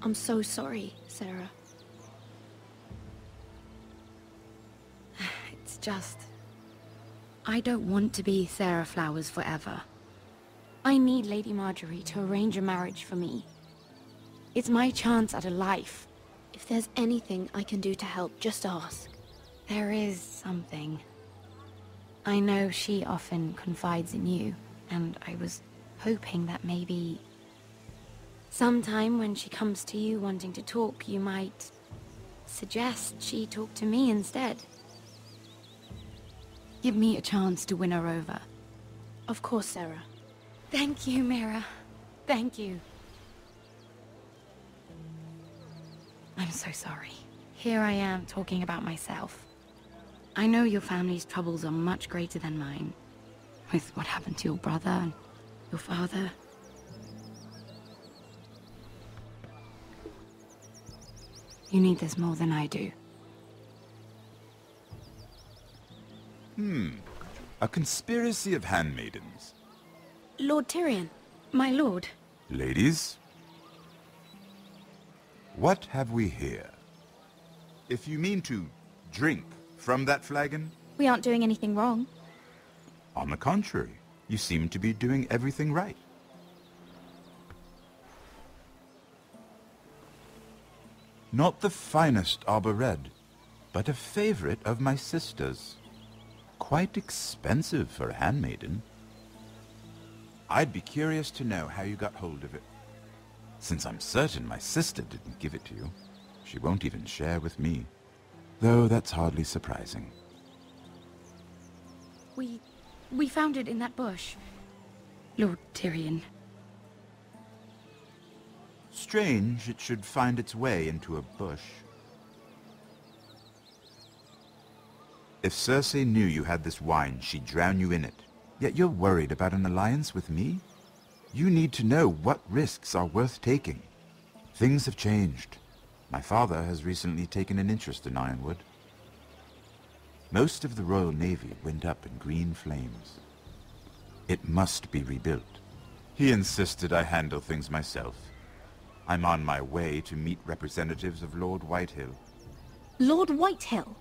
Speaker 12: I'm so sorry, Sarah.
Speaker 21: It's just... I don't want to be Sarah Flowers forever. I need Lady Margaery to arrange a marriage for me. It's my chance at a life.
Speaker 12: If there's anything I can do to help, just ask.
Speaker 21: There is something. I know she often confides in you, and I was hoping that maybe... sometime when she comes to you wanting to talk, you might suggest she talk to me instead. Give me a chance to win her over.
Speaker 12: Of course, Sarah.
Speaker 21: Thank you, Mira. Thank you. I'm so sorry. Here I am talking about myself. I know your family's troubles are much greater than mine. With what happened to your brother and your father. You need this more than I do.
Speaker 4: A conspiracy of handmaidens.
Speaker 12: Lord Tyrion.
Speaker 21: My lord.
Speaker 4: Ladies, what have we here? If you mean to drink from that flagon?
Speaker 12: We aren't doing anything wrong.
Speaker 4: On the contrary, you seem to be doing everything right. Not the finest arbor red, but a favorite of my sister's. Quite expensive for a handmaiden. I'd be curious to know how you got hold of it. Since I'm certain my sister didn't give it to you, she won't even share with me. Though that's hardly surprising.
Speaker 21: We found it in that bush. Lord Tyrion.
Speaker 4: Strange it should find its way into a bush. If Cersei knew you had this wine, she'd drown you in it. Yet you're worried about an alliance with me? You need to know what risks are worth taking. Things have changed. My father has recently taken an interest in Ironwood. Most of the Royal Navy went up in green flames. It must be rebuilt. He insisted I handle things myself. I'm on my way to meet representatives of Lord Whitehill.
Speaker 12: Lord Whitehill?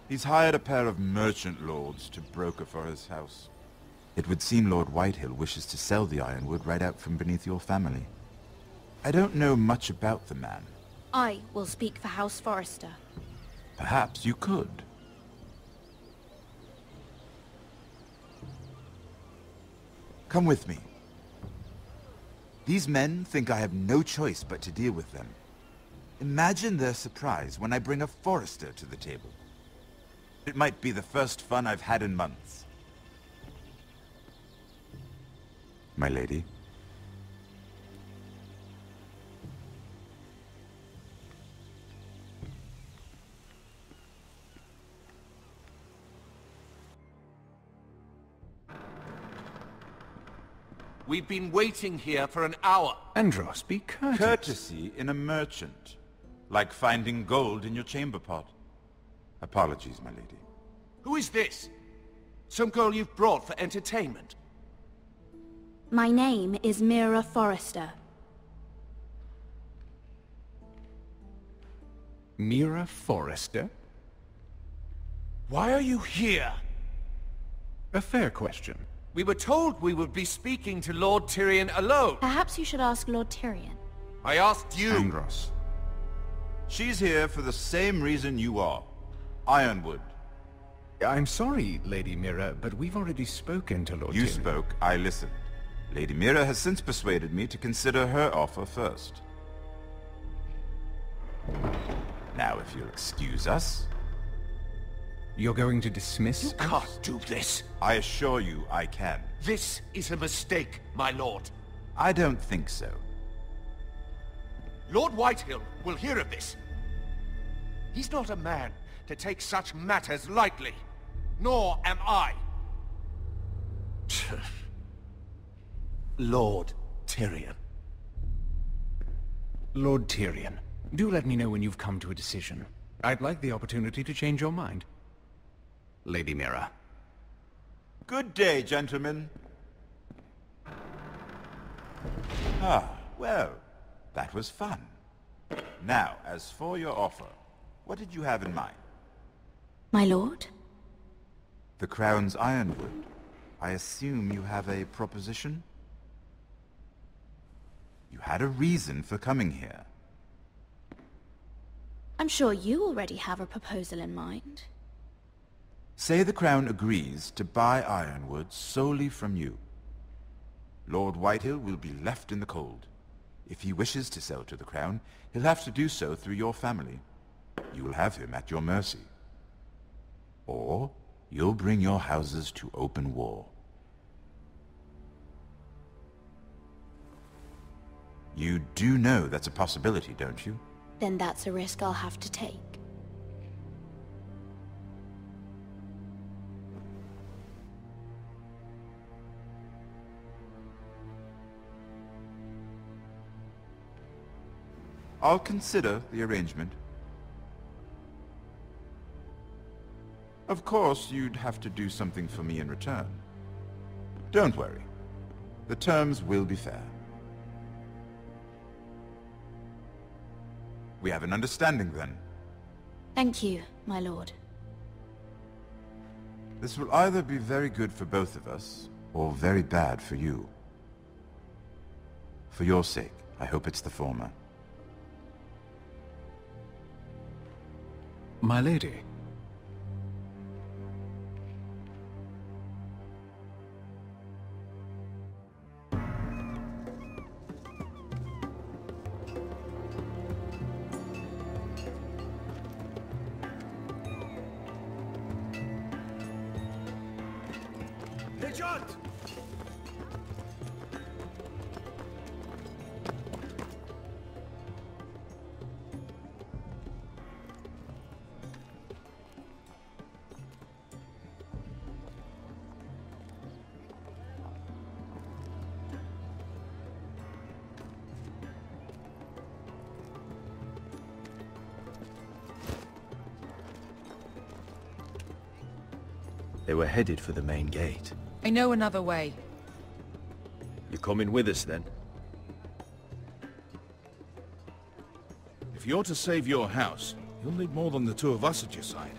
Speaker 4: He's hired a pair of merchant lords to broker for his house. It would seem Lord Whitehill wishes to sell the Ironwood right out from beneath your family. I don't know much about the man.
Speaker 12: I will speak for House Forrester.
Speaker 4: Perhaps you could. Come with me. These men think I have no choice but to deal with them. Imagine their surprise when I bring a Forrester to the table. It might be the first fun I've had in months. My lady.
Speaker 2: We've been waiting here for an hour.
Speaker 8: Andros, be courteous.
Speaker 4: Courtesy in a merchant. Like finding gold in your chamber pot. Apologies, my lady.
Speaker 2: Who is this? Some girl you've brought for entertainment?
Speaker 12: My name is Mira Forrester.
Speaker 17: Mira Forrester?
Speaker 2: Why are you here?
Speaker 17: A fair question.
Speaker 2: We were told we would be speaking to Lord Tyrion alone.
Speaker 12: Perhaps you should ask Lord Tyrion.
Speaker 2: I asked you.
Speaker 4: Andros. She's here for the same reason you are. Ironwood.
Speaker 17: I'm sorry, Lady Mira, but we've already spoken to Lord Tyrion.
Speaker 4: You spoke, I listened. Lady Mira has since persuaded me to consider her offer first. Now, if you'll excuse us...
Speaker 17: You're going to dismiss
Speaker 2: You can't do this.
Speaker 4: I assure you I can.
Speaker 2: This is a mistake, my lord.
Speaker 4: I don't think so.
Speaker 2: Lord Whitehill will hear of this. He's not a man to take such matters lightly. Nor am I. Lord Tyrion.
Speaker 17: Lord Tyrion, do let me know when you've come to a decision. I'd like the opportunity to change your mind. Lady Mira.
Speaker 4: Good day, gentlemen. Ah, well, that was fun. Now, as for your offer, what did you have in mind?
Speaker 12: My lord?
Speaker 4: The Crown's Ironwood. I assume you have a proposition? You had a reason for coming here.
Speaker 12: I'm sure you already have a proposal in mind.
Speaker 4: Say the Crown agrees to buy Ironwood solely from you. Lord Whitehill will be left in the cold. If he wishes to sell to the Crown, he'll have to do so through your family. You will have him at your mercy. Or you'll bring your houses to open war. You do know that's a possibility, don't you?
Speaker 12: Then that's a risk I'll have to take.
Speaker 4: I'll consider the arrangement. Of course, you'd have to do something for me in return. Don't worry. The terms will be fair. We have an understanding, then.
Speaker 12: Thank you, my lord.
Speaker 4: This will either be very good for both of us, or very bad for you. For your sake, I hope it's the former.
Speaker 8: My lady.
Speaker 2: shot!
Speaker 1: They were headed for the main gate.
Speaker 11: I know another way.
Speaker 1: You coming with us then?
Speaker 8: If you're to save your house, you'll need more than the two of us at your side.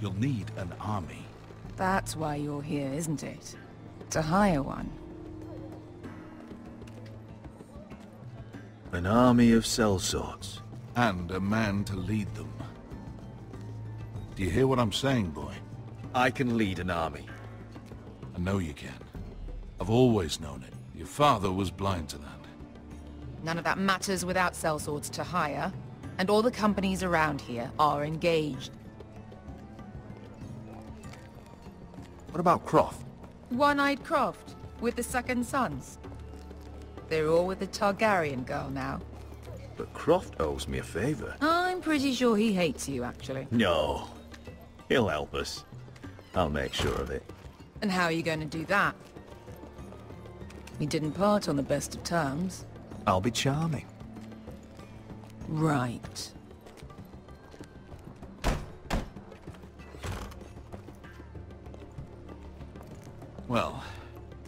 Speaker 8: You'll need an army.
Speaker 11: That's why you're here, isn't it? To hire one.
Speaker 1: An army of sellswords.
Speaker 8: And a man to lead them. Do you hear what I'm saying, boy?
Speaker 1: I can lead an army.
Speaker 8: I know you can. I've always known it. Your father was blind to that.
Speaker 11: None of that matters without sellswords to hire, and all the companies around here are engaged.
Speaker 1: What about Croft?
Speaker 11: One-Eyed Croft, with the second sons. They're all with the Targaryen girl now.
Speaker 1: But Croft owes me a favor.
Speaker 11: I'm pretty sure he hates you, actually.
Speaker 1: No. He'll help us. I'll make sure of it.
Speaker 11: And how are you going to do that? We didn't part on the best of terms.
Speaker 1: I'll be charming.
Speaker 11: Right.
Speaker 8: Well,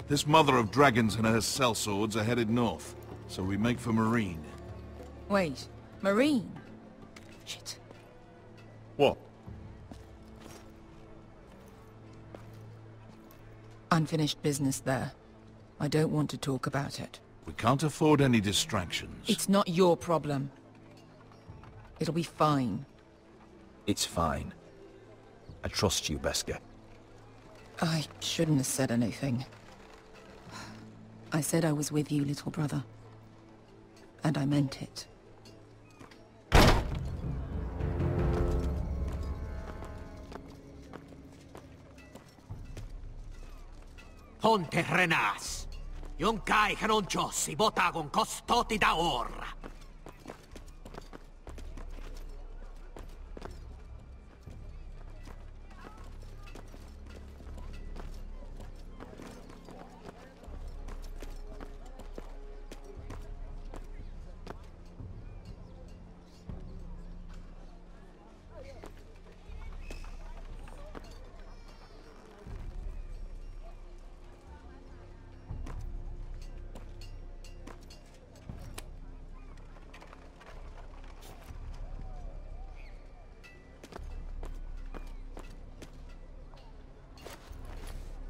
Speaker 8: this mother of dragons and her sellswords are headed north, so we make for Marine.
Speaker 11: Wait, Marine? Shit.
Speaker 1: What?
Speaker 11: Unfinished business there. I don't want to talk about it.
Speaker 8: We can't afford any distractions.
Speaker 11: It's not your problem. It'll be fine.
Speaker 1: It's fine. I trust you, Beskha.
Speaker 11: I shouldn't have said anything. I said I was with you, little brother. And I meant it.
Speaker 15: Ponte renas. Yon kai non jossi botagon costoti da orra.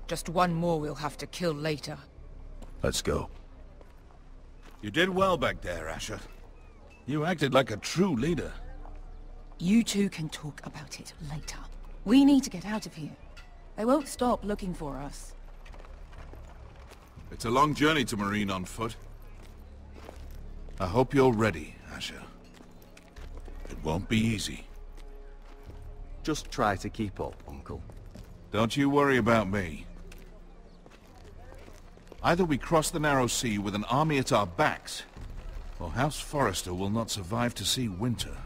Speaker 11: Just one more we'll have to kill later.
Speaker 1: Let's go.
Speaker 8: You did well back there, Asher. You acted like a true leader.
Speaker 11: You two can talk about it later. We need to get out of here. They won't stop looking for us.
Speaker 8: It's a long journey to Marine on foot. I hope you're ready, Asher. It won't be easy.
Speaker 1: Just try to keep up, Uncle.
Speaker 8: Don't you worry about me. Either we cross the narrow sea with an army at our backs, or House Forrester will not survive to see winter.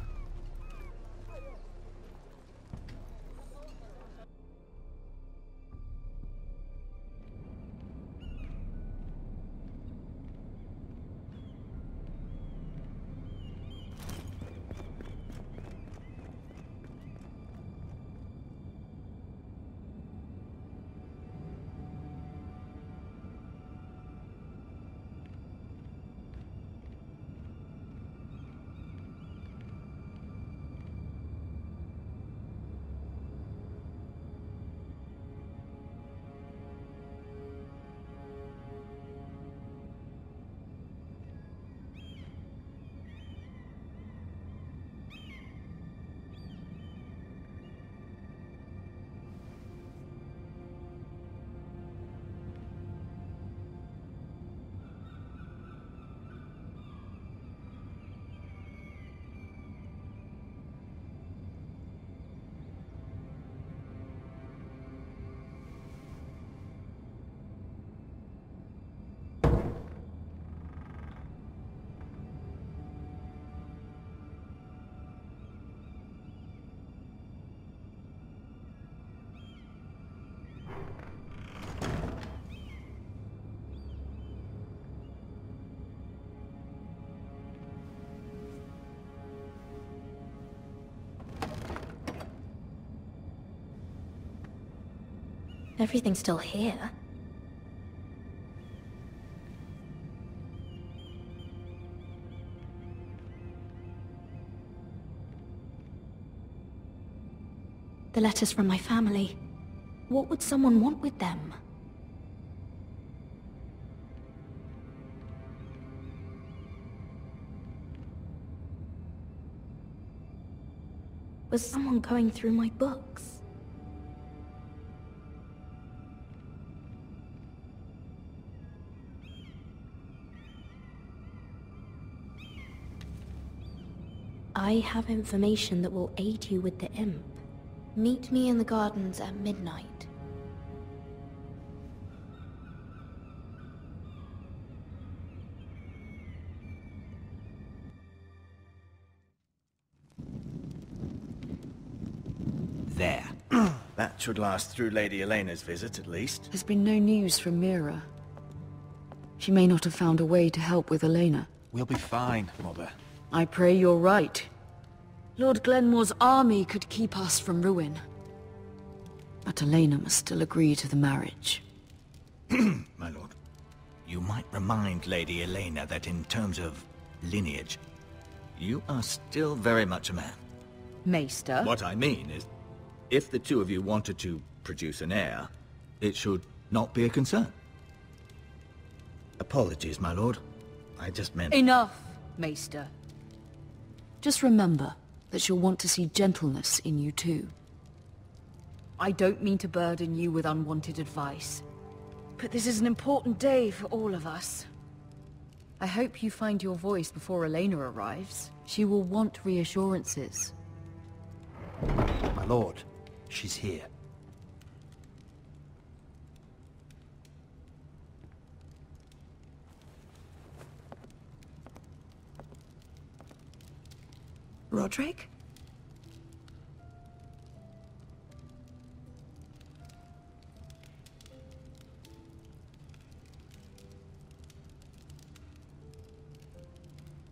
Speaker 12: everything's still here. The letters from my family. What would someone want with them? Was someone going through my books? I have information that will aid you with the imp. Meet me in the gardens at midnight.
Speaker 17: There. That should last through Lady Elena's visit, at least.
Speaker 19: There's been no news from Mira. She may not have found a way to help with Elena.
Speaker 17: We'll be fine, Mother.
Speaker 19: I pray you're right. Lord Glenmore's army could keep us from ruin. But Elena must still agree to the marriage.
Speaker 17: My lord. You might remind Lady Elena that in terms of lineage, you are still very much a man.
Speaker 19: Maester?
Speaker 17: What I mean is, if the two of you wanted to produce an heir, it should not be a concern. Apologies, my lord. I just meant...
Speaker 19: Enough, Maester. Just remember that she'll want to see gentleness in you too. I don't mean to burden you with unwanted advice, but this is an important day for all of us. I hope you find your voice before Elena arrives. She will want reassurances.
Speaker 18: My lord, she's here.
Speaker 5: Rodrik?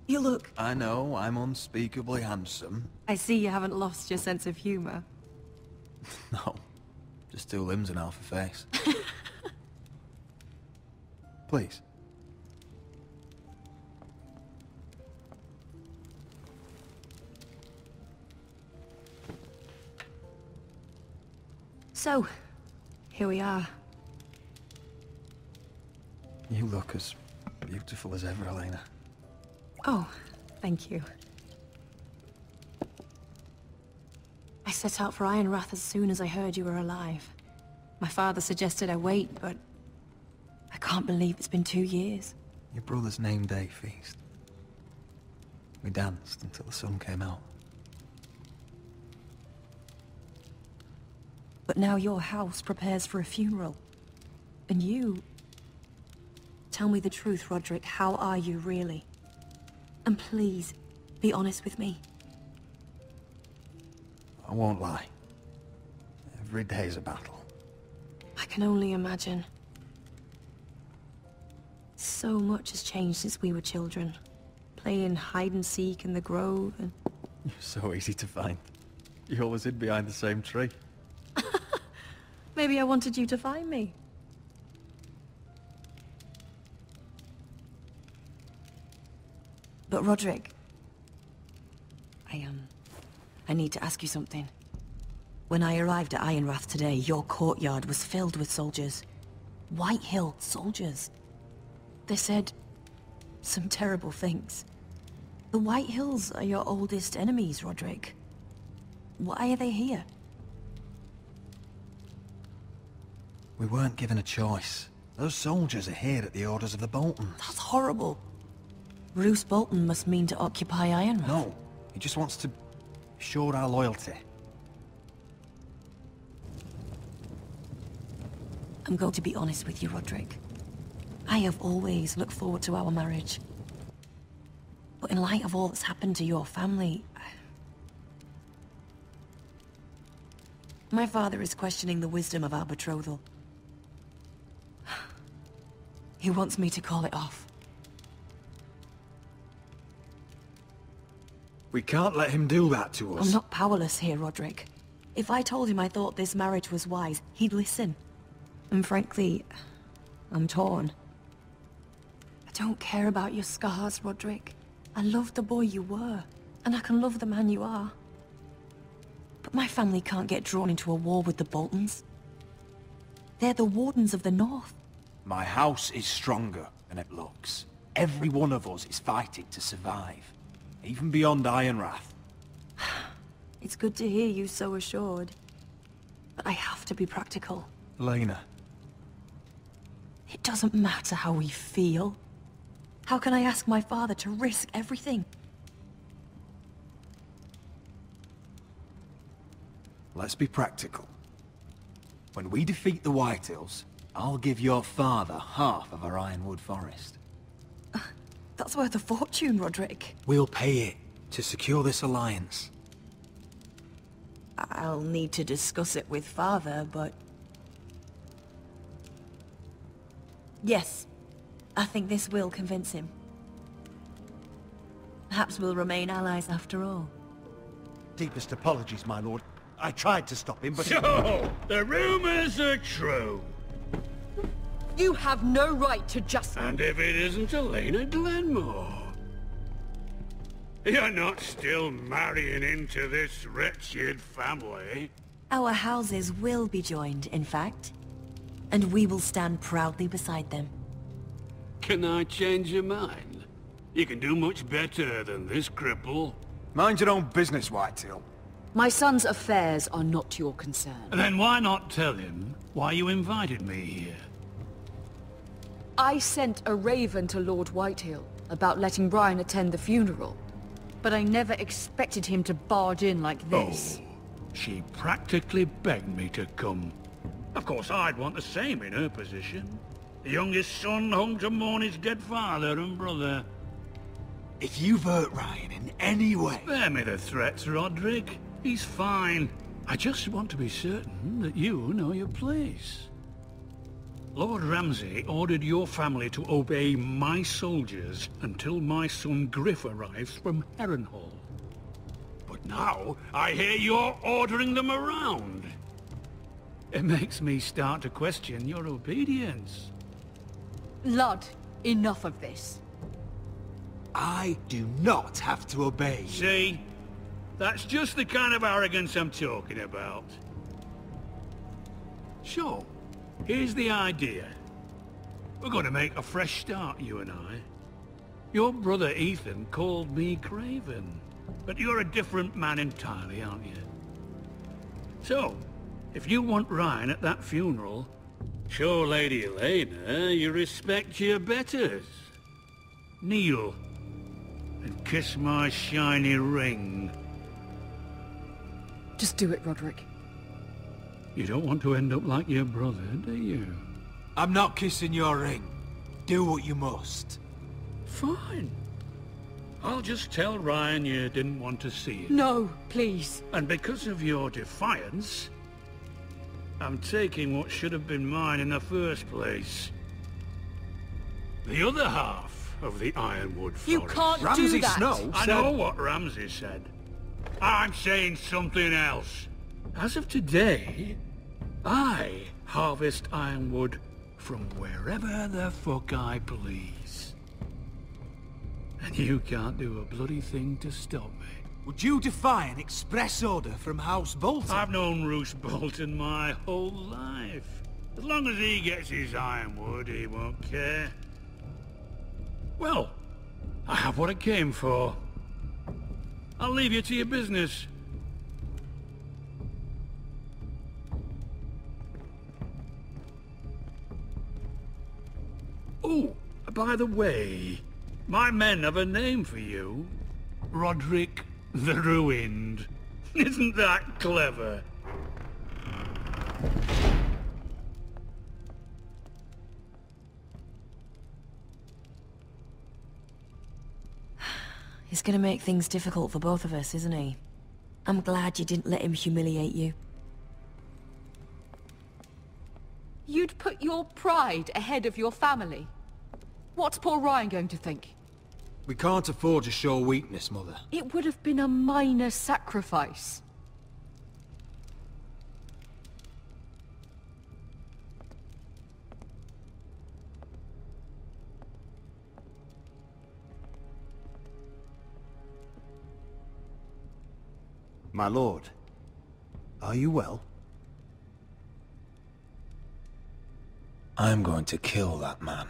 Speaker 5: You look...
Speaker 22: I know, I'm unspeakably handsome.
Speaker 5: I see you haven't lost your sense of humor.
Speaker 22: No, just two limbs and half a face. Please.
Speaker 5: So, here we are.
Speaker 22: You look as beautiful as ever, Elena.
Speaker 5: Oh, thank you. I set out for Ironrath as soon as I heard you were alive. My father suggested I wait, but I can't believe it's been 2 years.
Speaker 22: Your brother's name day feast. We danced until the sun came out.
Speaker 5: But now your house prepares for a funeral. And you... Tell me the truth, Rodrik. How are you, really? And please, be honest with me.
Speaker 22: I won't lie. Every day's a battle.
Speaker 5: I can only imagine. So much has changed since we were children. Playing hide-and-seek in the grove and...
Speaker 22: You're so easy to find. You always hid behind the same tree.
Speaker 5: Maybe I wanted you to find me. But Rodrik... I need to ask you something. When I arrived at Ironrath today, your courtyard was filled with soldiers. Whitehill soldiers. They said some terrible things. The Whitehills are your oldest enemies, Rodrik. Why are they here?
Speaker 22: We weren't given a choice. Those soldiers are here at the orders of the Boltons.
Speaker 5: That's horrible. Roose Bolton must mean to occupy Ironrath.
Speaker 22: No, he just wants to show our loyalty.
Speaker 5: I'm going to be honest with you, Rodrik. I have always looked forward to our marriage. But in light of all that's happened to your family... My father is questioning the wisdom of our betrothal. He wants me to call it off.
Speaker 22: We can't let him do that to us.
Speaker 5: I'm not powerless here, Rodrik. If I told him I thought this marriage was wise, he'd listen. And frankly, I'm torn. I don't care about your scars, Rodrik. I love the boy you were, and I can love the man you are. But my family can't get drawn into a war with the Boltons. They're the Wardens of the North.
Speaker 22: My house is stronger than it looks. Every one of us is fighting to survive, even beyond Ironrath.
Speaker 5: It's good to hear you so assured. But I have to be practical.
Speaker 22: Elena.
Speaker 5: It doesn't matter how we feel. How can I ask my father to risk everything?
Speaker 22: Let's be practical. When we defeat the Whitehills, I'll give your father half of our Ironwood forest.
Speaker 5: That's worth a fortune, Rodrik.
Speaker 22: We'll pay it to secure this alliance.
Speaker 5: I'll need to discuss it with father, but... Yes, I think this will convince him. Perhaps we'll remain allies after all.
Speaker 18: Deepest apologies, my lord. I tried to stop him, but...
Speaker 3: So, the rumors are true.
Speaker 19: You have no right to just...
Speaker 3: And if it isn't Elena Glenmore? You're not still marrying into this wretched family?
Speaker 5: Our houses will be joined, in fact. And we will stand proudly beside them.
Speaker 3: Can I change your mind? You can do much better than this cripple.
Speaker 17: Mind your own business, Whitehill.
Speaker 19: My son's affairs are not your concern.
Speaker 3: Then why not tell him why you invited me here?
Speaker 19: I sent a raven to Lord Whitehill about letting Brian attend the funeral. But I never expected him to barge in like this.
Speaker 3: Oh, she practically begged me to come. Of course, I'd want the same in her position. The youngest son home to mourn his dead father and brother.
Speaker 22: If you've hurt Ryan in any way...
Speaker 3: Spare me the threats, Rodrik. He's fine. I just want to be certain that you know your place. Lord Ramsay ordered your family to obey my soldiers until my son Griff arrives from Harrenhal. But now, I hear you're ordering them around. It makes me start to question your obedience.
Speaker 19: Lud, enough of this.
Speaker 22: I do not have to obey.
Speaker 3: See? That's just the kind of arrogance I'm talking about. So, here's the idea. We're going to make a fresh start, you and I. Your brother Ethan called me Craven, but you're a different man entirely, aren't you? So, if you want Ryan at that funeral, show Lady Elena you respect your betters. Kneel and kiss my shiny ring.
Speaker 19: Just do it, Rodrik.
Speaker 3: You don't want to end up like your brother, do you?
Speaker 22: I'm not kissing your ring. Do what you must.
Speaker 3: Fine. I'll just tell Ryan you didn't want to see it.
Speaker 19: No, please.
Speaker 3: And because of your defiance, I'm taking what should have been mine in the first place. The other half of the Ironwood Forest.
Speaker 19: You can't do that!
Speaker 3: Snow I know what Ramsay said. I'm saying something else. As of today, I harvest ironwood from wherever the fuck I please. And you can't do a bloody thing to stop me.
Speaker 22: Would you defy an express order from House Bolton?
Speaker 3: I've known Roose Bolton my whole life. As long as he gets his ironwood, he won't care. Well, I have what I came for. I'll leave you to your business. Oh, by the way, my men have a name for you. Rodrik the Ruined. Isn't that clever?
Speaker 5: He's gonna make things difficult for both of us, isn't he? I'm glad you didn't let him humiliate you.
Speaker 19: You'd put your pride ahead of your family. What's poor Ryan going to think?
Speaker 22: We can't afford to show weakness, Mother.
Speaker 19: It would have been a minor sacrifice.
Speaker 18: My lord, are you well?
Speaker 17: I'm going to kill that man.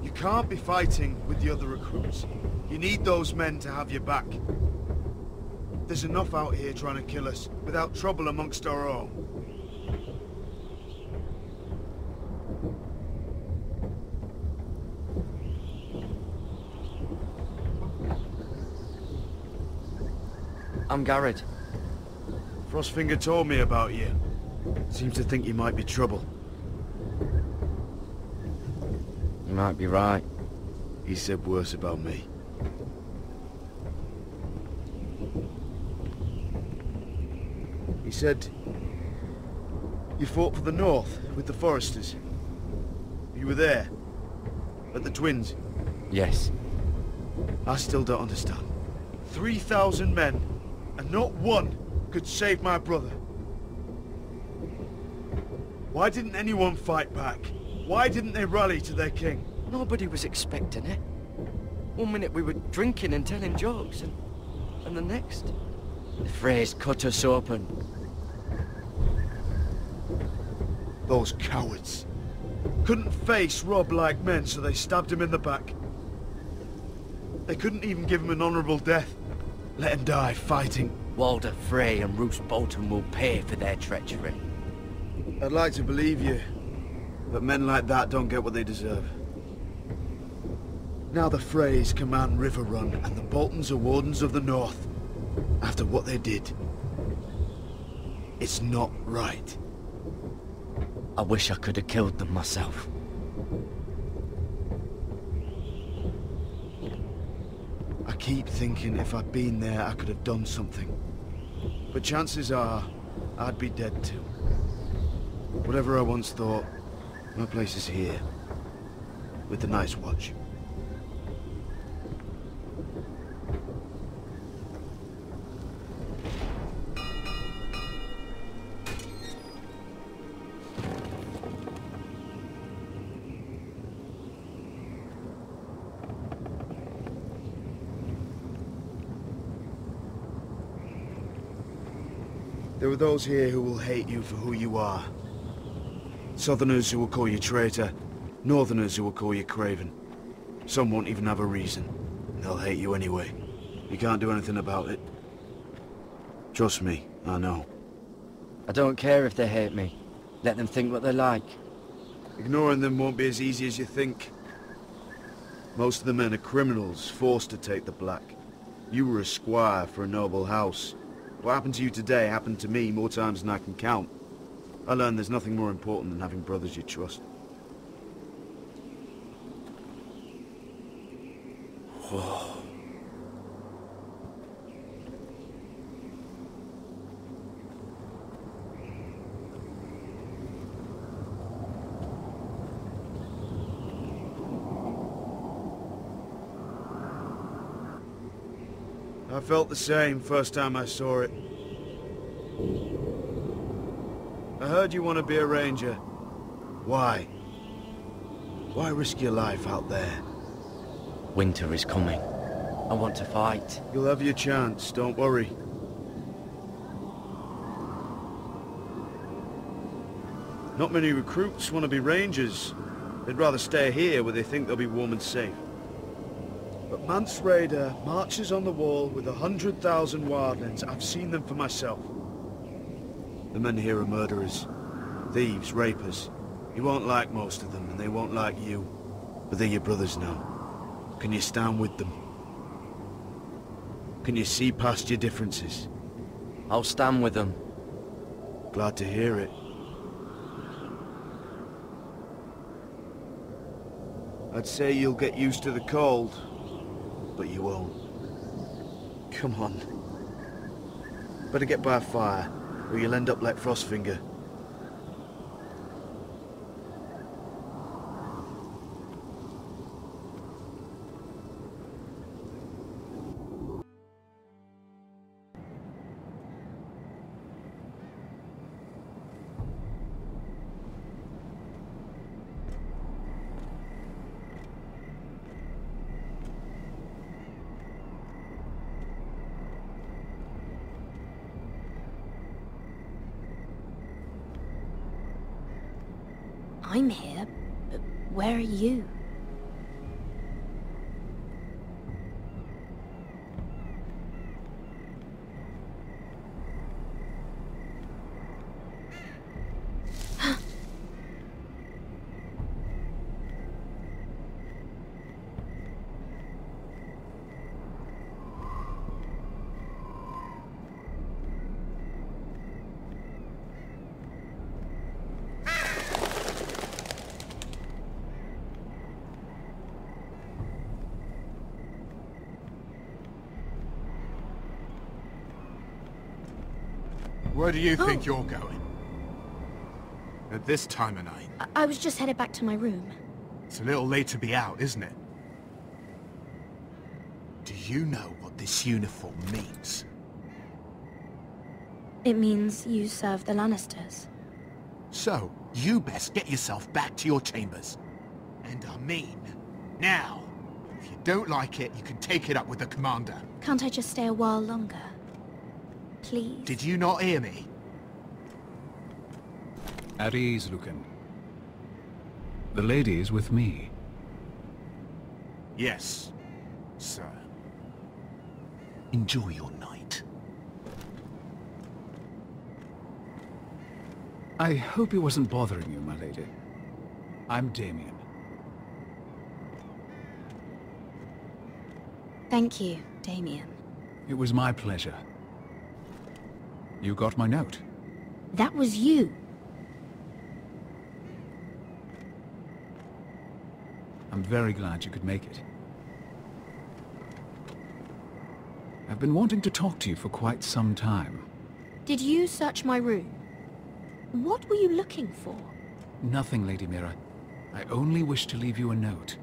Speaker 6: You can't be fighting with the other recruits. You need those men to have your back. There's enough out here trying to kill us, without trouble amongst our own.
Speaker 13: I'm Gared.
Speaker 6: Frostfinger told me about you. Seems to think you might be trouble.
Speaker 13: You might be right.
Speaker 6: He said worse about me. He said you fought for the North with the Foresters. You were there, at the Twins.
Speaker 13: Yes.
Speaker 6: I still don't understand. 3,000 men, and not one could save my brother. Why didn't anyone fight back? Why didn't they rally to their king?
Speaker 13: Nobody was expecting it. One minute we were drinking and telling jokes, and the next, the phrase cut us open.
Speaker 6: Those cowards. Couldn't face Robb like men, so they stabbed him in the back. They couldn't even give him an honourable death. Let him die fighting.
Speaker 13: Walder Frey and Roose Bolton will pay for their treachery.
Speaker 6: I'd like to believe you, but men like that don't get what they deserve. Now the Freys command Riverrun, and the Boltons are Wardens of the North. After what they did. It's not right.
Speaker 13: I wish I could have killed them myself.
Speaker 6: I keep thinking if I'd been there, I could have done something. But chances are, I'd be dead too. Whatever I once thought, my place is here. With the Night's Watch. There are those here who will hate you for who you are. Southerners who will call you traitor, Northerners who will call you craven. Some won't even have a reason. They'll hate you anyway. You can't do anything about it. Trust me, I know.
Speaker 13: I don't care if they hate me. Let them think what they like.
Speaker 6: Ignoring them won't be as easy as you think. Most of the men are criminals, forced to take the black. You were a squire for a noble house. What happened to you today happened to me more times than I can count. I learned there's nothing more important than having brothers you trust.
Speaker 13: Whoa.
Speaker 6: I felt the same first time I saw it. I heard you want to be a ranger. Why? Why risk your life out there?
Speaker 13: Winter is coming. I want to fight.
Speaker 6: You'll have your chance, don't worry. Not many recruits want to be rangers. They'd rather stay here where they think they'll be warm and safe. But Mance Rayder marches on the wall with 100,000 wildlings. I've seen them for myself. The men here are murderers, thieves, rapers. You won't like most of them, and they won't like you. But they're your brothers now. Can you stand with them? Can you see past your differences?
Speaker 13: I'll stand with them.
Speaker 6: Glad to hear it. I'd say you'll get used to the cold, but you won't. Come on. Better get by a fire, or you'll end up like Frostfinger.
Speaker 12: I'm here, but where are you?
Speaker 22: Where do you think you're going? At this time of night?
Speaker 12: I was just headed back to my room.
Speaker 22: It's a little late to be out, isn't it? Do you know what this uniform means?
Speaker 12: It means you serve the Lannisters.
Speaker 22: So, you best get yourself back to your chambers. And I mean, now. If you don't like it, you can take it up with the commander.
Speaker 12: Can't I just stay a while longer? Please?
Speaker 22: Did you not hear me?
Speaker 9: At ease, Lucan. The lady is with me.
Speaker 22: Yes, sir.
Speaker 9: Enjoy your night. I hope it wasn't bothering you, my lady. I'm Damien.
Speaker 12: Thank you, Damien.
Speaker 9: It was my pleasure. You got my note?
Speaker 12: That was you.
Speaker 9: I'm very glad you could make it. I've been wanting to talk to you for quite some time.
Speaker 12: Did you search my room? What were you looking for?
Speaker 9: Nothing, Lady Mira. I only wish to leave you a note.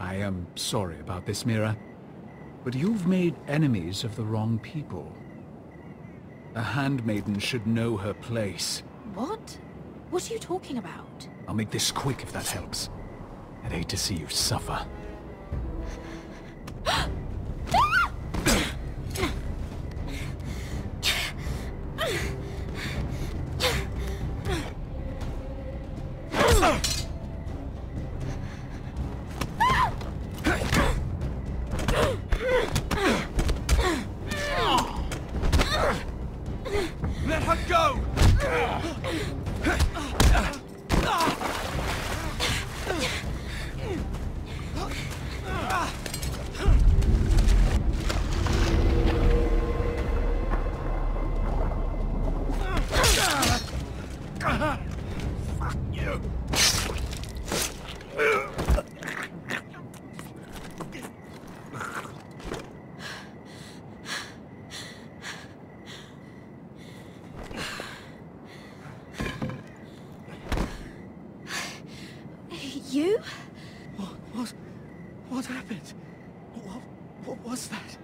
Speaker 9: I am sorry about this, Mira, but you've made enemies of the wrong people. A handmaiden should know her place.
Speaker 12: What? What are you talking about?
Speaker 9: I'll make this quick if that helps. I'd hate to see you suffer.
Speaker 20: Let her go!
Speaker 2: Fuck you!
Speaker 12: You?
Speaker 20: What happened? What was that?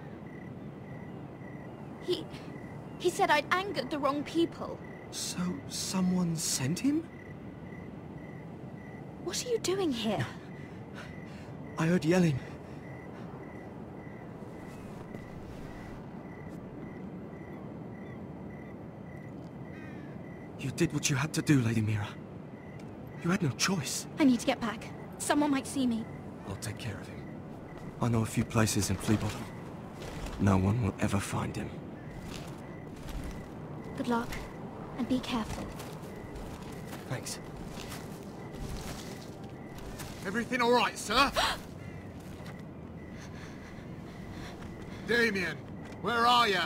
Speaker 12: He said I'd angered the wrong people.
Speaker 20: So, someone sent him?
Speaker 12: What are you doing here?
Speaker 20: I heard yelling. You did what you had to do, Lady Mira. You had no choice.
Speaker 12: I need to get back. Someone might see me.
Speaker 20: I'll take care of him. I know a few places in Fleabottom. No one will ever find him.
Speaker 12: Good luck, and be careful.
Speaker 20: Thanks.
Speaker 22: Everything all right, sir? Damien, where are you?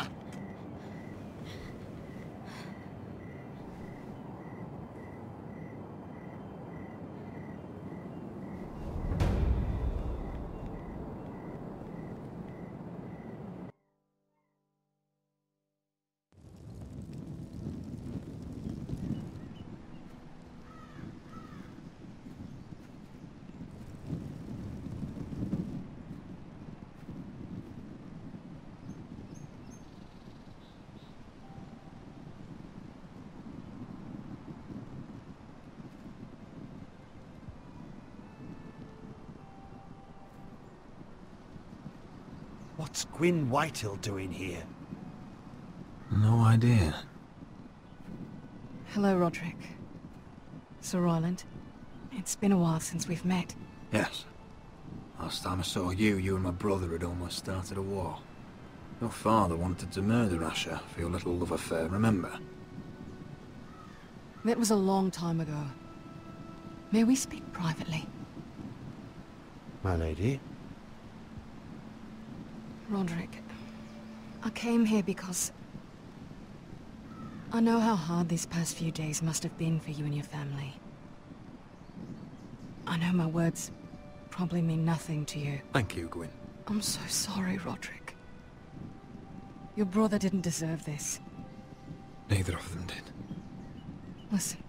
Speaker 2: What's Gwyn Whitehill doing here?
Speaker 1: No idea.
Speaker 10: Hello, Rodrik. Sir Roland. It's been a while since we've met.
Speaker 15: Yes. Last time I saw you, you and my brother had almost started a war. Your father wanted to murder Asher for your little love affair, remember?
Speaker 10: That was a long time ago. May we speak privately?
Speaker 18: My lady?
Speaker 10: Rodrik, I came here because I know how hard these past few days must have been for you and your family. I know my words probably mean nothing to you.
Speaker 15: Thank you, Gwyn.
Speaker 10: I'm so sorry, Rodrik. Your brother didn't deserve this.
Speaker 15: Neither of them did.
Speaker 10: Listen.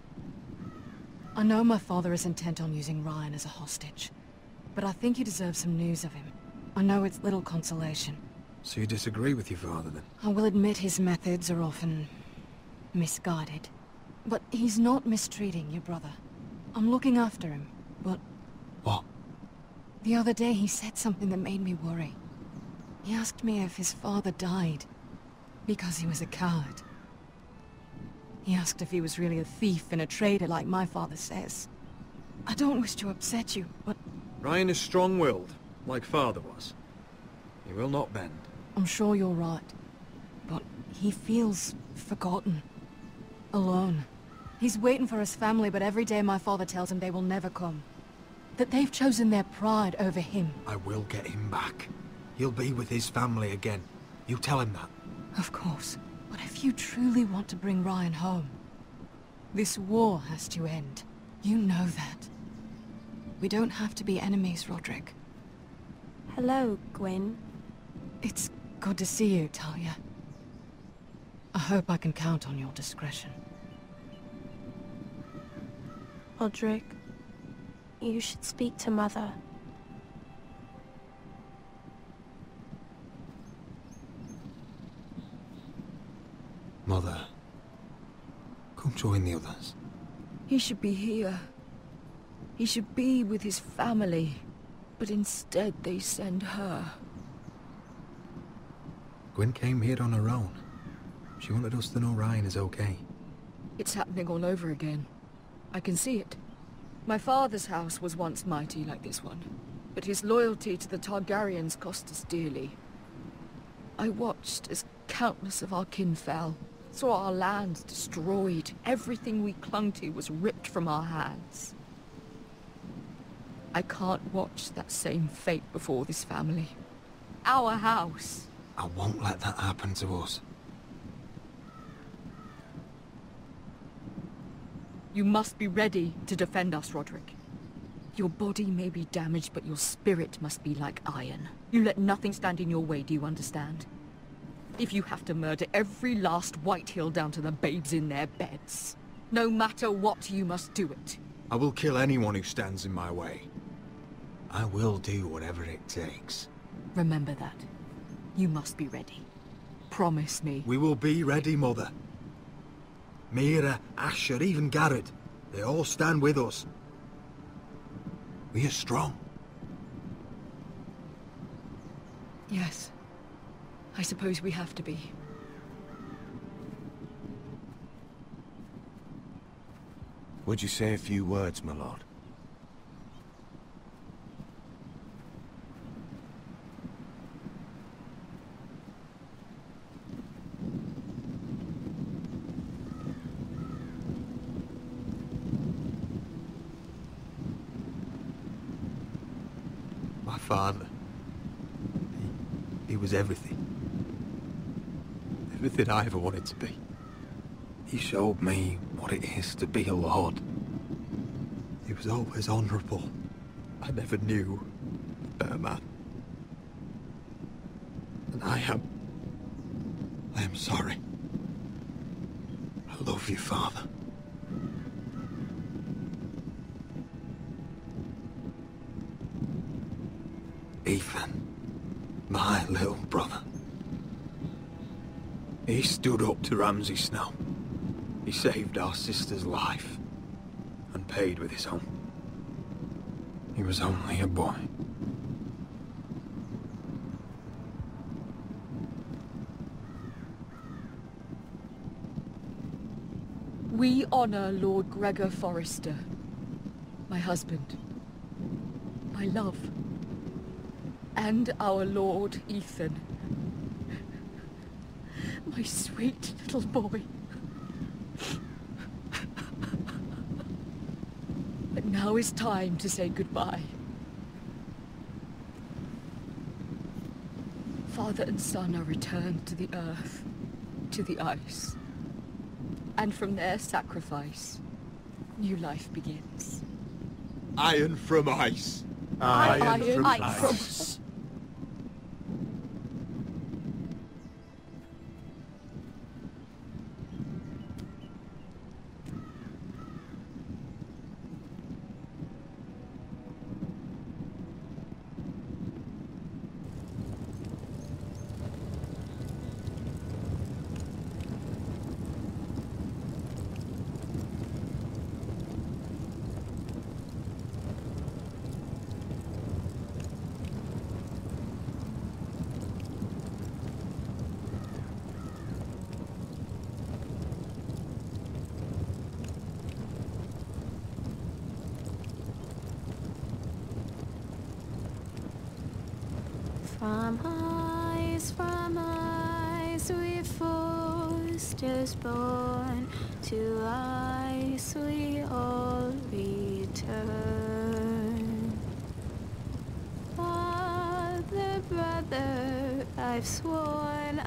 Speaker 10: I know my father is intent on using Ryan as a hostage, but I think you deserve some news of him. I know it's little consolation.
Speaker 15: So you disagree with your father, then?
Speaker 10: I will admit his methods are often misguided. But he's not mistreating your brother. I'm looking after him, but...
Speaker 15: What?
Speaker 10: The other day he said something that made me worry. He asked me if his father died because he was a coward. He asked if he was really a thief and a traitor like my father says. I don't wish to upset you, but...
Speaker 15: Ryan is strong-willed, like father was. He will not bend.
Speaker 10: I'm sure you're right. But he feels forgotten. Alone. He's waiting for his family, but every day my father tells him they will never come. That they've chosen their pride over him.
Speaker 15: I will get him back. He'll be with his family again. You tell him that.
Speaker 10: Of course. But if you truly want to bring Ryan home, this war has to end. You know that. We don't have to be enemies, Rodrik.
Speaker 12: Hello, Gwyn.
Speaker 10: It's good to see you, Talia. I hope I can count on your discretion.
Speaker 12: Rodrik, you should speak to Mother.
Speaker 15: Mother, come join the others.
Speaker 19: He should be here. He should be with his family. But instead they send her.
Speaker 15: Gwyn came here on her own. She wanted us to know Ryan is okay.
Speaker 19: It's happening all over again. I can see it. My father's house was once mighty like this one, but his loyalty to the Targaryens cost us dearly. I watched as countless of our kin fell, saw our lands destroyed, everything we clung to was ripped from our hands. I can't watch that same fate before this family. Our house.
Speaker 15: I won't let that happen to us.
Speaker 19: You must be ready to defend us, Rodrik. Your body may be damaged, but your spirit must be like iron. You let nothing stand in your way, do you understand? If you have to murder every last Whitehill down to the babes in their beds, no matter what, you must do it.
Speaker 15: I will kill anyone who stands in my way. I will do whatever it takes.
Speaker 19: Remember that. You must be ready. Promise me.
Speaker 15: We will be ready, Mother. Mira, Asher, even Gared. They all stand with us. We are strong.
Speaker 19: Yes. I suppose we have to be.
Speaker 18: Would you say a few words, my lord?
Speaker 15: My father. He was everything. Everything I ever wanted to be. He showed me what it is to be a lord. He was always honourable. I never knew a better man. And I am sorry. I love you, Father. Ethan, my little brother. He stood up to Ramsay Snow. He saved our sister's life and paid with his own. He was only a boy.
Speaker 19: We honor Lord Gregor Forrester, my husband, my love, and our Lord Ethan, my sweet little boy. But now is time to say goodbye. Father and son are returned to the earth, to the ice. And from their sacrifice, new life begins.
Speaker 22: Iron from ice.
Speaker 19: Iron from ice.
Speaker 7: From ice we foresters born, to ice we all return. Father, brother, I've sworn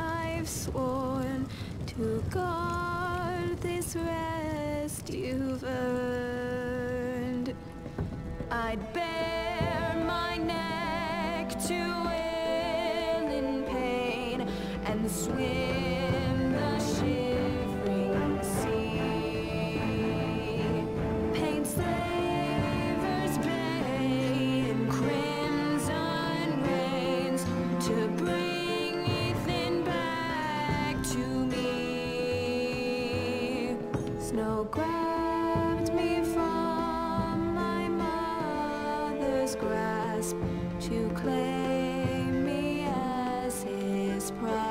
Speaker 7: to guard this rest you've earned. I'd bare my neck to and swim the shivering sea. Paint Slaver's Bay in crimson rains to bring Ethan back to me. Snow grabbed me from my mother's grasp to claim me as his prize.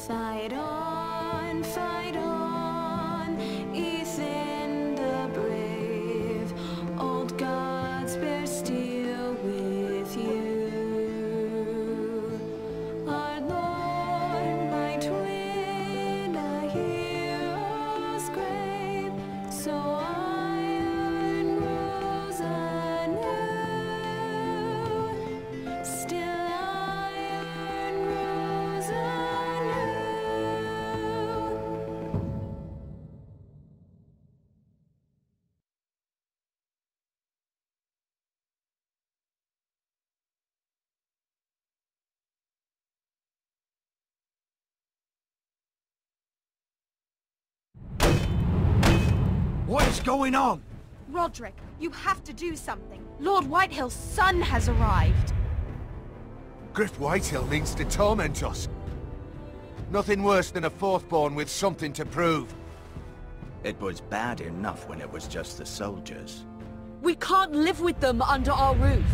Speaker 7: Fight on, Ethan the brave. Old gods bear steel with you. Our Lord might win a hero's grave, so iron rose anew. Still iron rose anew.
Speaker 2: What is going on?
Speaker 12: Rodrik, you have to do something. Lord Whitehill's son has arrived.
Speaker 22: Griff Whitehill means to torment us. Nothing worse than a fourthborn with something to prove.
Speaker 14: It was bad enough when it was just the soldiers.
Speaker 19: We can't live with them under our roof.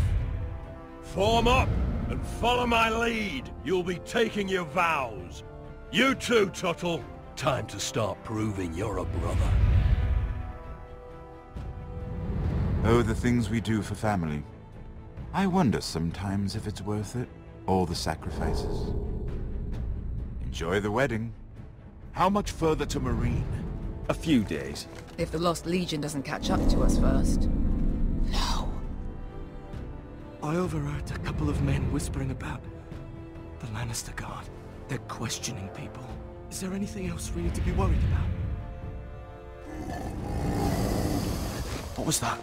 Speaker 23: Form up and follow my lead. You'll be taking your vows. You too, Tuttle. Time to start proving you're a brother.
Speaker 4: Oh, the things we do for family. I wonder sometimes if it's worth it, all the sacrifices. Enjoy the wedding.
Speaker 8: How much further to Marine?
Speaker 1: A few days.
Speaker 11: If the Lost Legion doesn't catch up to us first.
Speaker 20: No. I overheard a couple of men whispering about the Lannister Guard. They're questioning people. Is there anything else we need to be worried about?
Speaker 2: What was that?